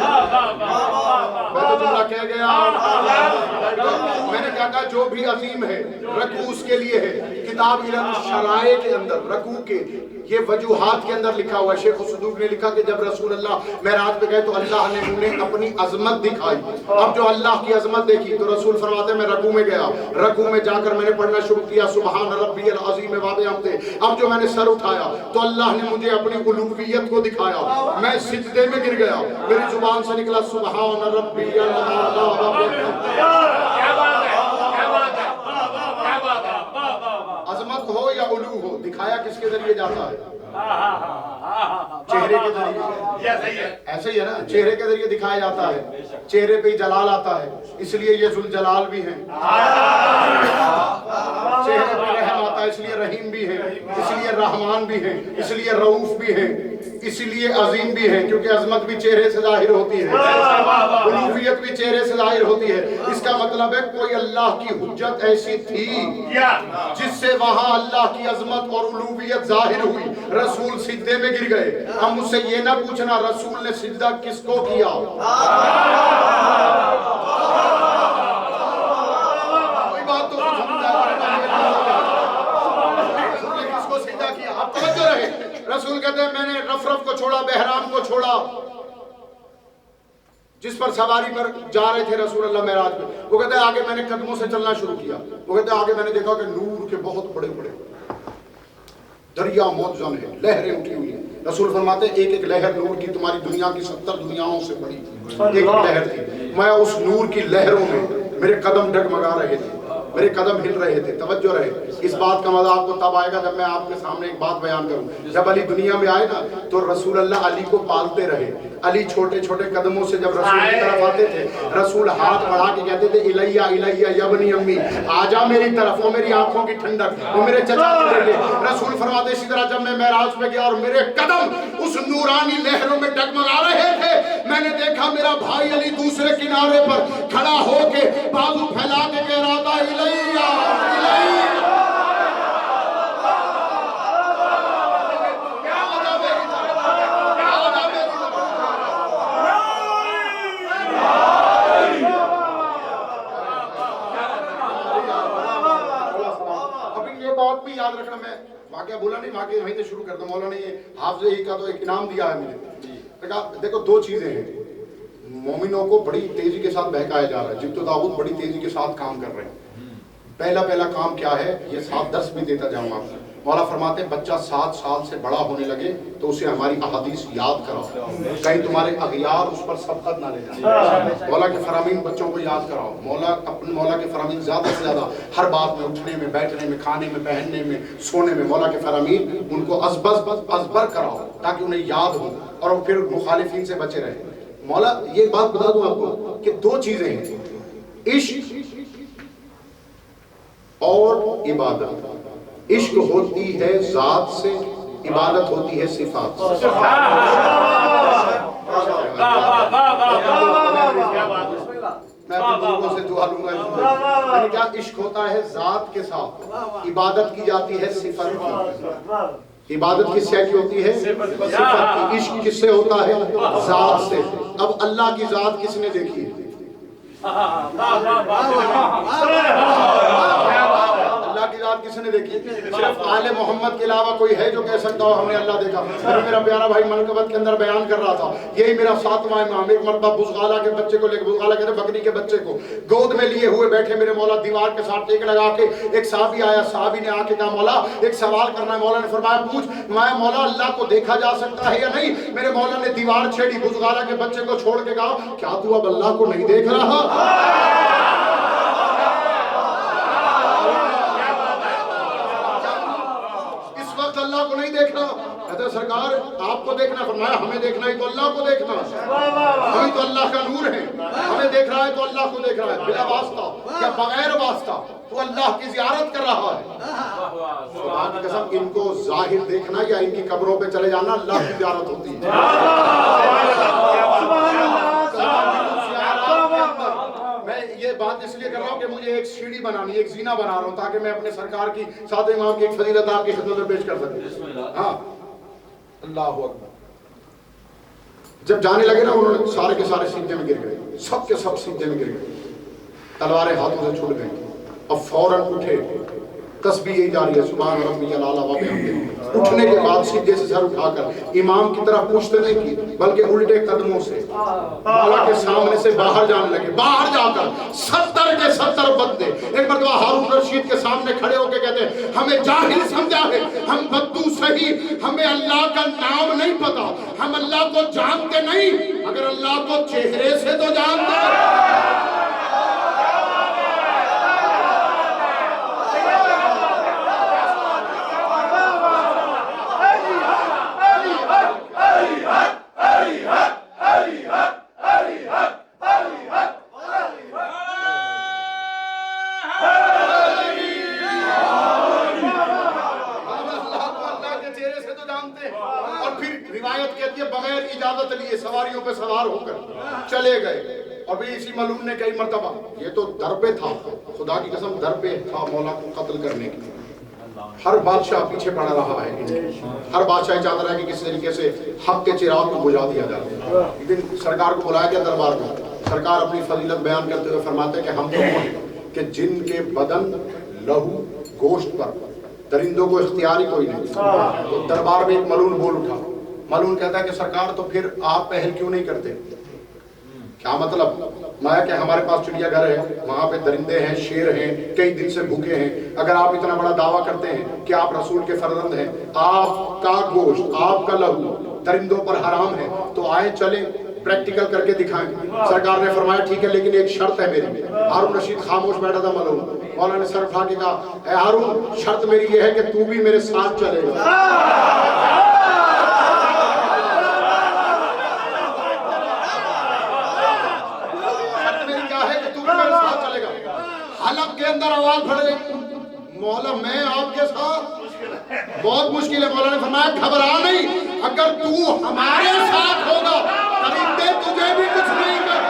[SPEAKER 1] میں تو جملہ کہہ گیا، میں نے کہا جو بھی عظیم ہے رکوع اس کے لیے ہے۔ کتاب علم شرائع کے اندر رکوع کے یہ وجوہات کے اندر لکھا ہوا ہے، شیخ صدوق نے لکھا کہ جب رسول اللہ معراج پہ گئے تو اللہ نے انہیں اپنی عظمت دکھائی، اب جو اللہ کی عظمت دیکھی تو رسول فرماتے ہیں میں رکوع میں گیا، رکوع میں جا کر میں نے پڑھنا شروع کیا سبحان ربی العظیم و بحمدہ، اب جو میں نے سر اٹھایا تو اللہ نے مجھے اپنی الوہیت کو دکھایا، میں سجدے میں گر گیا، میری زبان سے نکلا سبحان ربی الاعلی و بحمدہ۔ عظمت ہو یا علو ہو، دکھایا کس کے ذریعے جاتا ہے؟ چہرے کے ذریعے ایسے ہی ہے نا, چہرے کے ذریعے دکھایا جاتا ہے, چہرے پہ ہی جلال آتا ہے, اس لیے یہ ذوالجلال بھی ہیں. چہرے پہ رحم آتا ہے اس لیے رحیم بھی ہے, اس لیے رحمان بھی ہے, اس لیے رؤوف بھی ہے, اس لیے عظیم بھی ہے, کیونکہ عظمت بھی چہرے سے ظاہر ہوتی ہے, الوہیت بھی چہرے سے ظاہر ہوتی ہے. اس کا مطلب ہے کوئی اللہ کی حجت ایسی تھی جس سے وہاں اللہ کی عظمت اور الوہیت ظاہر ہوئی. رسول سجدے میں گر گئے. ہم مجھ سے یہ نہ پوچھنا رسول نے سجدہ کس کو کیا, کوئی بات تو کس کو سجدہ کیا. آپ توجہ رہے, رسول کہتے ہیں میں نے رف کو چھوڑا, بہرام کو چھوڑا, جس پر سواری پر جا رہے تھے رسول اللہ معراج میں. وہ کہتے ہیں آگے میں نے قدموں سے چلنا شروع کیا. وہ کہتے ہیں آگے میں نے دیکھا کہ نور کے بہت بڑے بڑے دریا موجزن ہیں, لہریں اٹھی ہوئی ہیں. رسول فرماتے ہیں ایک ایک لہر نور کی تمہاری دنیا کی 70 دنیاوں سے بڑی ایک ایک لہر تھی. میں اس نور کی لہروں میں میرے قدم ڈگمگا رہے تھے, میرے قدم ہل رہے تھے. توجہ رہے, اس بات کا مزہ آپ کو تب آئے گا جب میں آپ کے سامنے ایک بات بیان کروں. جب علی دنیا میں آئے نا تو رسول اللہ علی کو پالتے رہے. علی چھوٹے چھوٹے قدموں سے جب رسول کی طرف آتے تھے, رسول ہاتھ بڑھا کے کہتے تھے الیہ الیہ یا بنی امی, آجا میری طرف, وہ میری آنکھوں کی ٹھنڈک, وہ میرے چچا کے لگے. رسول فرماتے اسی طرح جب میں معراج پہ گیا اور میرے قدم اس نورانی لہروں میں ڈگمگا رہے تھے, میں نے دیکھا میرا بھائی علی دوسرے کنارے پر کھڑا ہو کے بازو پھیلا کے کہہ رہا تھا الیہ الیہ. یاد رکھنا, میں واقعہ بولا نہیں, واقعہ وہیں سے شروع کر دوں. مولا نے حافظ کا تو ایک انعام دیا ہے مجھے. دیکھو دو چیزیں ہیں, مومنوں کو بڑی تیزی کے ساتھ بہکایا جا رہا ہے, جبت و طاغوت بڑی تیزی کے ساتھ کام کر رہے ہیں. پہلا کام کیا ہے, یہ 7 درس بھی دیتا جاؤں آپ. مولا فرماتے ہیں بچہ 7 سال سے بڑا ہونے لگے تو اسے ہماری احادیث یاد کراؤ, کہیں تمہارے اغیار اس پر سبقت نہ لے جائیں. مولا کے فرامین بچوں کو یاد کراؤ. مولا کے فرامین زیادہ سے زیادہ ہر بات میں, اٹھنے میں, بیٹھنے میں, کھانے میں, پہننے میں, سونے میں, مولا کے فرامین ان کو ازبر کراؤ تاکہ انہیں یاد ہو اور پھر مخالفین سے بچے رہیں. مولا یہ بات بتا دوں آپ کو کہ 2 چیزیں ہیں, عشق اور عبادت. عشق ہوتی ہے ذات سے, عبادت ہوتی ہے صفات سے. میں اپنے لوگوں سے دعا لوں گا. یعنی کیا عشق ہوتا ہے ذات کے ساتھ, عبادت کی جاتی ہے صفت کی. عبادت کس سے کی ہوتی ہے, صفت کی. عشق کس سے ہوتا ہے, ذات سے. اب اللہ کی ذات کس نے دیکھی ہے, اللہ کی ذات کس نے دیکھی؟ صرف آل محمد کے علاوہ کوئی ہے جو کہہ سکتا ہو ہم نے اللہ دیکھا؟ میرا پیارا بھائی منقبت کے اندر بیان کر رہا تھا, یہی میرا 7واں امام. ایک مرتبہ بزغالہ کے بچے کو لے کے, بزغالہ کہتے بکری کے بچے کو گود میں لیے ہوئے بیٹھے میرے مولا دیوار کے ساتھ ٹیک لگا کے. ایک صحابی آیا, صحابی نے آ کے کہا مولا ایک سوال کرنا ہے. مولا نے فرمایا پوچھ. میں مولا اللہ کو دیکھا جا سکتا ہے یا نہیں؟ میرے مولا نے دیوار چھیڑی, بزغالہ کے بچے کو چھوڑ کے کہا کیا تو اب اللہ کو نہیں دیکھ رہا؟ اللہ کو نہیں دیکھنا. کہتے سرکار آپ کو دیکھنا, فرمایا ہمیں دیکھنا ہی تو اللہ کو دیکھنا. ہمیں تو اللہ کا نور ہے, ہمیں دیکھ رہا ہے تو اللہ کو دیکھ رہا ہے, بلا واسطہ یا بغیر واسطہ تو اللہ کی زیارت کر رہا ہے. خدا کی قسم ان کو ظاہر دیکھنا یا ان کی قبروں پہ چلے جانا اللہ کی زیارت ہوتی ہے. میں یہ بات اس لیے کر رہا ہوں کہ مجھے ایک سیڑھی بنانی, ایک زینہ بنا رہا ہوں تاکہ میں اپنے سرکار کی 7 امام کی ایک فضیلت آپ کی خدمت میں پیش کر سکوں. ہاں اللہ اکبر. جب جانے لگے نا انہوں نے سارے کے سارے سجدے میں گر گئے, سب کے سب سجدے میں گر گئے, تلواریں ہاتھوں سے چھوٹ گئیں. اب فوراً اٹھے, تسبیح یہی جاری ہے سبحان ربی الاعلی و بحمدہ. اٹھنے کے بعد سیدھے سے سر اٹھا کر امام کی طرح پوچھتے نہیں کی بلکہ الٹے قدموں سے مولا کے سامنے سے باہر جانے لگے. باہر جا کر 70 کے 70 بندے ایک مرتبہ ہارون رشید کے سامنے کھڑے ہو کے کہتے ہیں ہمیں جاہل سمجھا ہے, ہم بدو صحیح, ہمیں اللہ کا نام نہیں پتا, ہم اللہ کو جانتے نہیں, اگر اللہ کو چہرے سے تو جانتے ہیں. کبھی اسی ملعون نے کئی مرتبہ، یہ تو در پہ تھا، خدا کی قسم در پہ تھا مولا کو قتل کرنے کی، ہر بادشاہ پیچھے پڑا رہا ہے، ہر بادشاہ چاہتا رہا کہ کس طریقے سے حق کے چراغ کو بجھا دیا جائے۔ ایک دن سرکار کو بلایا گیا دربار میں، سرکار اپنی فضیلت بیان کرتے ہوئے فرماتے ہیں کہ ہم تو ہیں کہ جن کے بدن لہو گوشت پر درندوں کو اختیاری کوئی نہیں۔ تو دربار میں ایک ملعون بول اٹھا، ملعون کہتا ہے کہ سرکار تو پھر آپ پہل کیوں نہیں کرتے؟ کیا مطلب؟ میں کہ ہمارے پاس چڑیا گھر ہے، وہاں پہ درندے ہیں، شیر ہیں، کئی دن سے بھوکے ہیں، اگر آپ اتنا بڑا دعویٰ کرتے ہیں کہ آپ رسول کے فرزند ہیں، آپ کا گوشت، آپ کا لہو درندوں پر حرام ہے، تو آئے چلیں پریکٹیکل کر کے دکھائیں۔ سرکار نے فرمایا ٹھیک ہے لیکن ایک شرط ہے میری۔ ہارون رشید خاموش بیٹھا تھا ملعون، مولا نے سر اٹھا کے کہا اے ہارون شرط میری یہ ہے کہ تو بھی میرے ساتھ چلے گا۔ حلق کے اندر آواز پڑ گئی مولا میں آپ کے ساتھ، بہت مشکل ہے۔ مولا نے فرمایا گھبرا نہیں، اگر تو ہمارے ساتھ ہوگا درندے تجھے بھی کچھ نہیں کریں،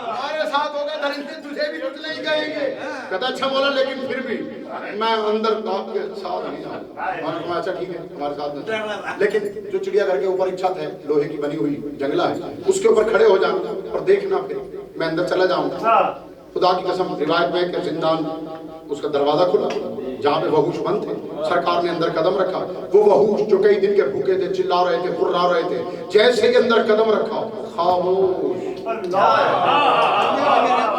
[SPEAKER 1] ہمارے ساتھ ہوگا درندے تجھے بھی کچھ نہیں کہیں گے۔ کہتا اچھا مولا لیکن پھر بھی میں اندر آپ کے ساتھ نہیں جاؤں۔ مولا نے فرمایا اچھا ٹھیک ہے ہمارے ساتھ نہیں، لیکن جو چڑیا گھر کے اوپر ایک چھت ہے لوہے کی بنی ہوئی جنگلہ ہے، اس کے اوپر کھڑے ہو جانا اور دیکھنا، پھر میں اندر چلا جاؤں گا۔ خدا کی قسم روایت میں کہ زندان اس کا دروازہ کھلا جہاں پہ وحوش بند تھے، سرکار نے اندر قدم رکھا، وہ وحوش جو کئی دن کے بھوکے تھے، چلا رہے تھے، کرا رہے تھے، جیسے ہی اندر قدم رکھا خاموش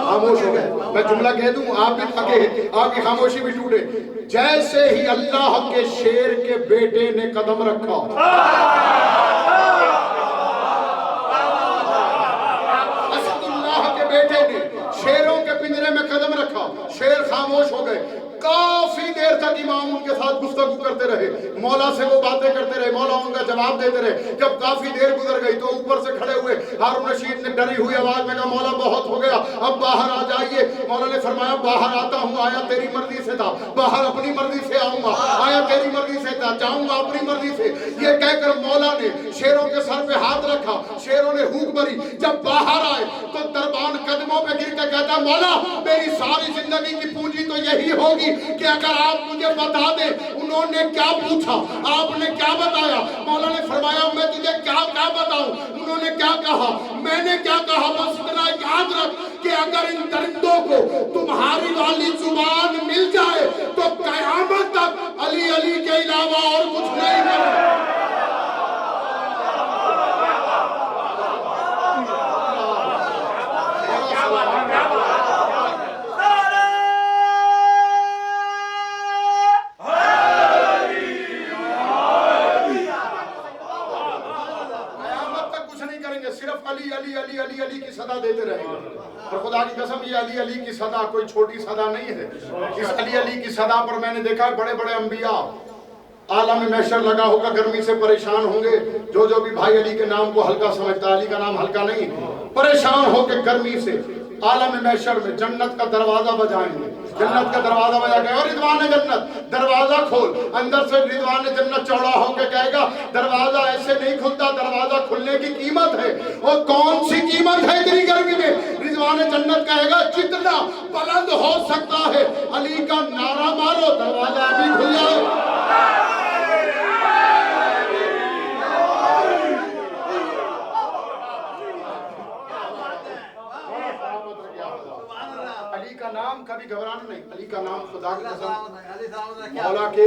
[SPEAKER 1] خاموش ہو گئے۔ میں جملہ کہہ دوں آپ بھی تھکے، آپ کی خاموشی بھی ٹوٹے، جیسے ہی اللہ کے شیر کے بیٹے نے قدم رکھا، اسد اللہ کے بیٹے نے شیروں کے پنجرے میں قدم رکھا، شیر خاموش ہو گئے۔ کافی دیر تک امام ان کے ساتھ گفتگو کرتے رہے، مولا سے وہ باتیں کرتے رہے، مولا ان کا جواب دیتے رہے۔ جب کافی دیر گزر گئی تو اوپر سے کھڑے ہوئے ہارون رشید نے ڈری ہوئی آواز میں کہا مولا بہت ہو گیا، اب باہر آ جائیے۔ مولا نے فرمایا باہر آتا ہوں، آیا تیری مرضی سے تھا، باہر اپنی مرضی سے آؤں گا، آیا تیری مرضی سے تھا، جاؤں گا اپنی مرضی سے۔ یہ کہہ کر مولا نے شیروں کے سر پہ ہاتھ رکھا، شیروں نے ہونک بھری۔ جب باہر آئے تو دربان قدموں پہ گر کے کہتا مولا میری ساری زندگی کی پونجی تو یہی ہوگی کہ اگر آپ مجھے بتا دیں انہوں نے کیا پوچھا، آپ نے کیا بتایا۔ مولا نے فرمایا میں تجھے کیا بتاؤں، انہوں نے کیا کہا، میں نے کیا کہا، بس اتنا یاد رکھ کہ اگر ان درندوں کو تمہاری والی زبان مل جائے تو قیامت تک علی علی کے علاوہ اور کچھ نہیں کرے۔ علی کی صدا دیتے رہیں گے، اور خدا کی قسم یہ علی علی کی صدا کوئی چھوٹی صدا نہیں ہے۔ اس علی علی کی صدا پر میں نے دیکھا بڑے بڑے انبیاء عالم محشر لگا ہوگا، گرمی سے پریشان ہوں گے، جو بھی بھائی علی کے نام کو ہلکا سمجھتا، علی کا نام ہلکا نہیں، پریشان ہو کے گرمی سے عالم محشر میں جنت کا دروازہ بجائیں گے، جنت کا دروازہ بجا گئے اور رضوان جنت دروازہ کھول، اندر سے رضوان جنت چوڑا ہو کے کہے گا دروازہ ایسے نہیں کھلتا، دروازہ کھلنے کی قیمت ہے، اور کون سی قیمت ہے اتنی گرمی میں؟ رضوان جنت کہے گا جتنا بلند ہو سکتا ہے علی کا نعرہ مارو، دروازہ ابھی کھل جائے۔ علی کا نام کبھی گھبرانا نہیں، علی کا نام خدا کی قسم مولا کے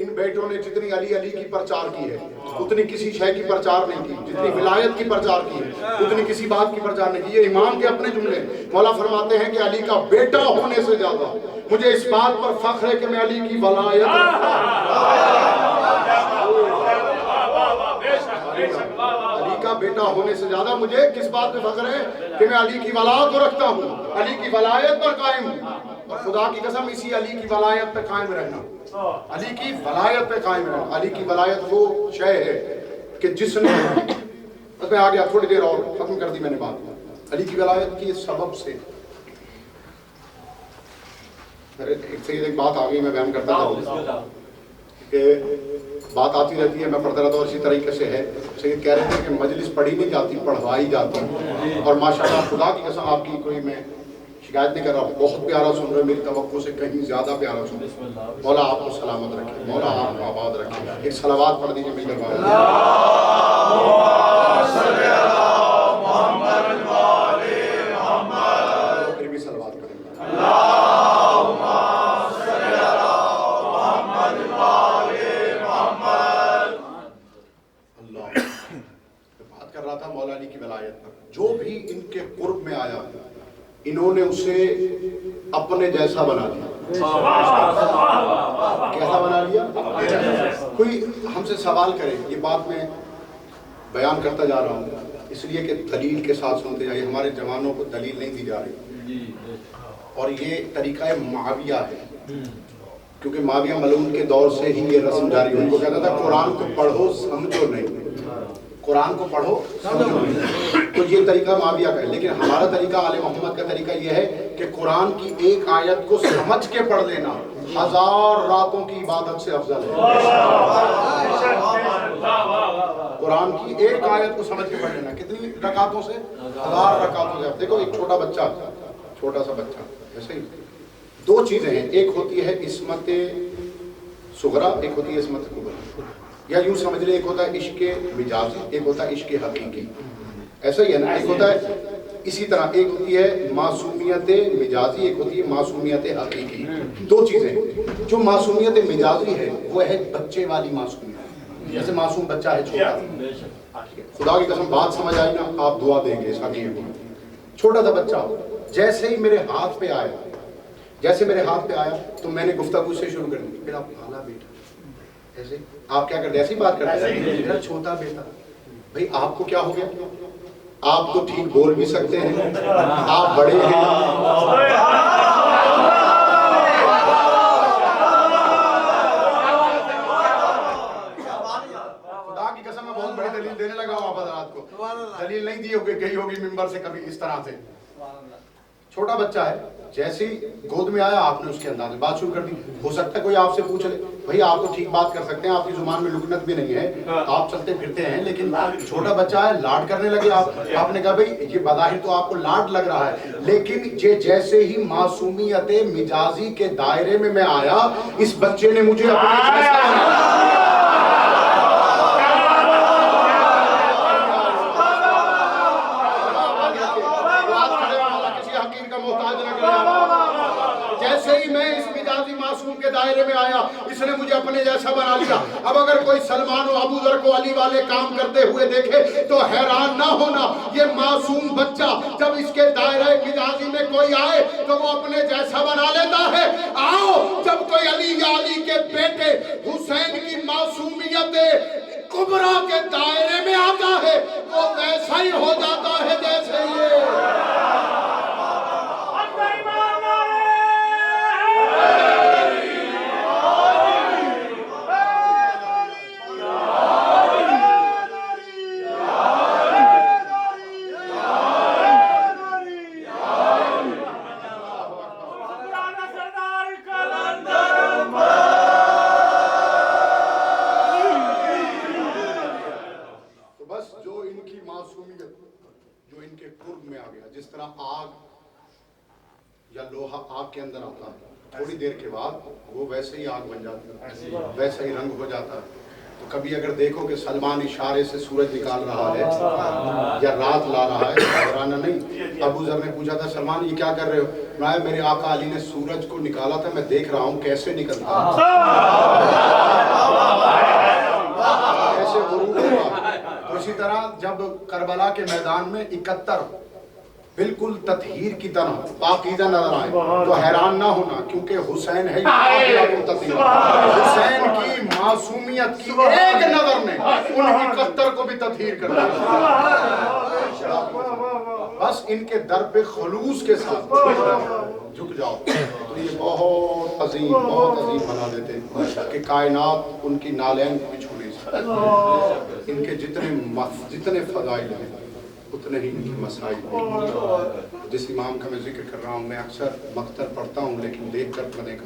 [SPEAKER 1] ان بیٹوں نے جتنی علی علی کی پرچار کی ہے اتنی کسی شے کی پرچار نہیں کی، جتنی ولایت کی پرچار کی ہے اتنی کسی بات کی پرچار نہیں کی۔ یہ امام کے اپنے جملے، مولا فرماتے ہیں کہ علی کا بیٹا ہونے سے زیادہ مجھے اس بات پر فخر ہے کہ میں علی کی ولایت رکھتا ہوں۔ علی کا بیٹا ہونے سے زیادہ مجھے کس بات پہ فخر ہے کہ میں علی کی ولایت کو رکھتا ہوں، علی کی ولایت پر قائم ہوں، اور خدا کی قسم اسی علی کی ولایت پہ قائم رہنا، علی کی ولایت پہ قائم رہنا۔ علی کی ولایت وہ شے ہے کہ جس نے، بس میں آ گیا تھوڑی دیر اور ختم کر دی میں نے بات، علی کی ولایت کی سبب سے ایک بات آ گئی میں بیان کرتا تھا کہ بات آتی رہتی ہے، میں پڑھتا رہتا ہوں، اسی طریقے سے ہے. سید کہہ رہے تھے کہ مجلس پڑھی نہیں جاتی، پڑھوائی جاتی. اور ماشاءاللہ خدا کی قسم آپ کی کوئی میں شکایت نہیں کر رہا ہوں، بہت پیارا سن رہے، میری توقع سے کہیں زیادہ پیارا سن رہے. مولا آپ کو سلامت رکھے، مولا آپ کو آباد رکھے. ایک صلوات پڑھ دیجیے مل کر بات. پھر بھی صلوات کریں گے. بات کر رہا تھا مولا علی کی ولایت پر. جو بھی ان کے قرب میں آیا انہوں نے اسے اپنے جیسا بنا لیا. کیسا بنا لیا؟ کوئی ہم سے سوال کرے، یہ بات میں بیان کرتا جا رہا ہوں اس لیے کہ دلیل کے ساتھ سنتے جائیے. ہمارے جوانوں کو دلیل نہیں دی جا رہی، اور یہ طریقہ معاویہ ہے، کیونکہ معاویہ ملعون کے دور سے ہی یہ رسم جاری ہوئی. ان کو کہتا تھا قرآن کو پڑھو سمجھو نہیں، قرآن کو پڑھو سمجھو نہیں. تو یہ طریقہ معاویہ کا ہے. لیکن ہمارا طریقہ آل محمد کا طریقہ یہ ہے کہ قرآن کی ایک آیت کو سمجھ کے پڑھ لینا 1000 راتوں کی عبادت سے افضل ہے. قرآن کی ایک آیت کو سمجھ کے پڑھ لینا کتنی رکعتوں سے؟ 1000 رکعتوں سے. اب دیکھو ایک چھوٹا بچہ، چھوٹا سا بچہ، ایسے ہی دو چیزیں ہیں، ایک ہوتی ہے عصمت صغرا، ایک ہوتی ہے عصمت کبریٰ. یا یوں سمجھ لیں، ایک ہوتا ہے عشق مجازی، ایک ہوتا ہے عشق حقیقی. ایسا ہی ہے نا، ایک ہوتا ہے اسی طرح ایک ہوتی ہے معصومیت مجازی، ایک ہوتی ہے معصومیت حقیقی. دو چیزیں. جو معصومیت مجازی ہے وہ ہے بچے والی معصومیت، جیسے معصوم بچہ ہے چھوٹا. خدا کی قسم بات سمجھ آئی نا، آپ دعا دیں گے. چھوٹا سا بچہ جیسے ہی میرے ہاتھ پہ آیا، جیسے میرے ہاتھ پہ آیا تو میں نے گفتگو سے شروع کر دی. پھر آپ کھانا بیٹا، ایسے آپ کیا کرتے ہیں؟ ایسی بات کرتے ہیں چھوٹا بیٹا. بھئی آپ کو کیا ہو گیا؟ آپ تو ٹھیک بول بھی سکتے ہیں، آپ بڑے ہیں. خدا کی قسم میں بہت بڑی دلیل دینے لگا ہوں آپ حضرات کو. دلیل نہیں دی ہوگی، گئی ہوگی ممبر سے کبھی اس طرح سے. چھوٹا بچہ ہے، جیسے ہی گود میں آیا آپ نے اس کے انداز میں بات شروع کر دی. ہو سکتا ہے کوئی آپ سے پوچھ لے، بھائی آپ تو ٹھیک بات کر سکتے ہیں، آپ کی زبان میں لکنت بھی نہیں ہے، آپ چلتے پھرتے ہیں، لیکن چھوٹا بچہ ہے، لاڈ کرنے لگے آپ نے کہا بھئی یہ بظاہر تو آپ کو لاڈ لگ رہا ہے، لیکن یہ جیسے ہی معصومیت مجازی کے دائرے میں آیا، اس بچے نے مجھے اپنے جیسا بنا. جیسے ہی میں اس مجازی معصوم کے دائرے میں آیا، اس نے مجھے اپنے جیسا بنا لیا. اب اگر کوئی سلمان و ابو ذر کو علی والے کام کرتے ہوئے دیکھے تو حیران نہ ہونا، یہ معصوم بچہ جب اس کے دائرے مجازی میں کوئی آئے تو وہ اپنے جیسا بنا لیتا ہے. آؤ جب کوئی علی یا علی کے بیٹے حسین کی معصومیت کبریٰ کے دائرے میں آتا ہے وہ ویسا ہی ہو جاتا ہے جیسے یہ. جس طرح آگ یا لوہا آگ کے اندر آتا ہے، تھوڑی دیر کے بعد وہ ویسے ہی آگ بن جاتا ہے، ویسے ہی رنگ ہو جاتا ہے. تو کبھی اگر دیکھو کہ سلمان اشارے سے سورج نکال رہا ہے یا رات لا رہا ہے، گھبرانا نہیں. ابو ذر نے پوچھا تھا سلمان یہ کیا کر رہے ہو؟ میرے آقا علی نے سورج کو نکالا تھا، میں دیکھ رہا ہوں کیسے نکلتا ہے، کیسے غروب ہوا. تو اسی طرح جب کربلا کے میدان میں 71 بالکل تطہیر کی طرح پاکیزہ نظر آئے تو حیران نہ ہونا، کیونکہ حسین ہے حسین کی معصومیت کی ایک نظر نے ان 71 کو بھی تطہیر کر دیا. بس ان کے در پہ خلوص کے ساتھ جھک جاؤ تو یہ بہت عظیم بنا دیتے کہ کائنات ان کی نالین کو بھی چھو نہیں سکتے. ان کے جتنے فضائل ہیں اتنے ہی مسائل. جس امام کا میں ذکر کر رہا ہوں، میں اکثر مقتل پڑھتا ہوں لیکن دیکھ کر پڑھنے کا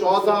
[SPEAKER 1] 14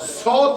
[SPEAKER 1] 100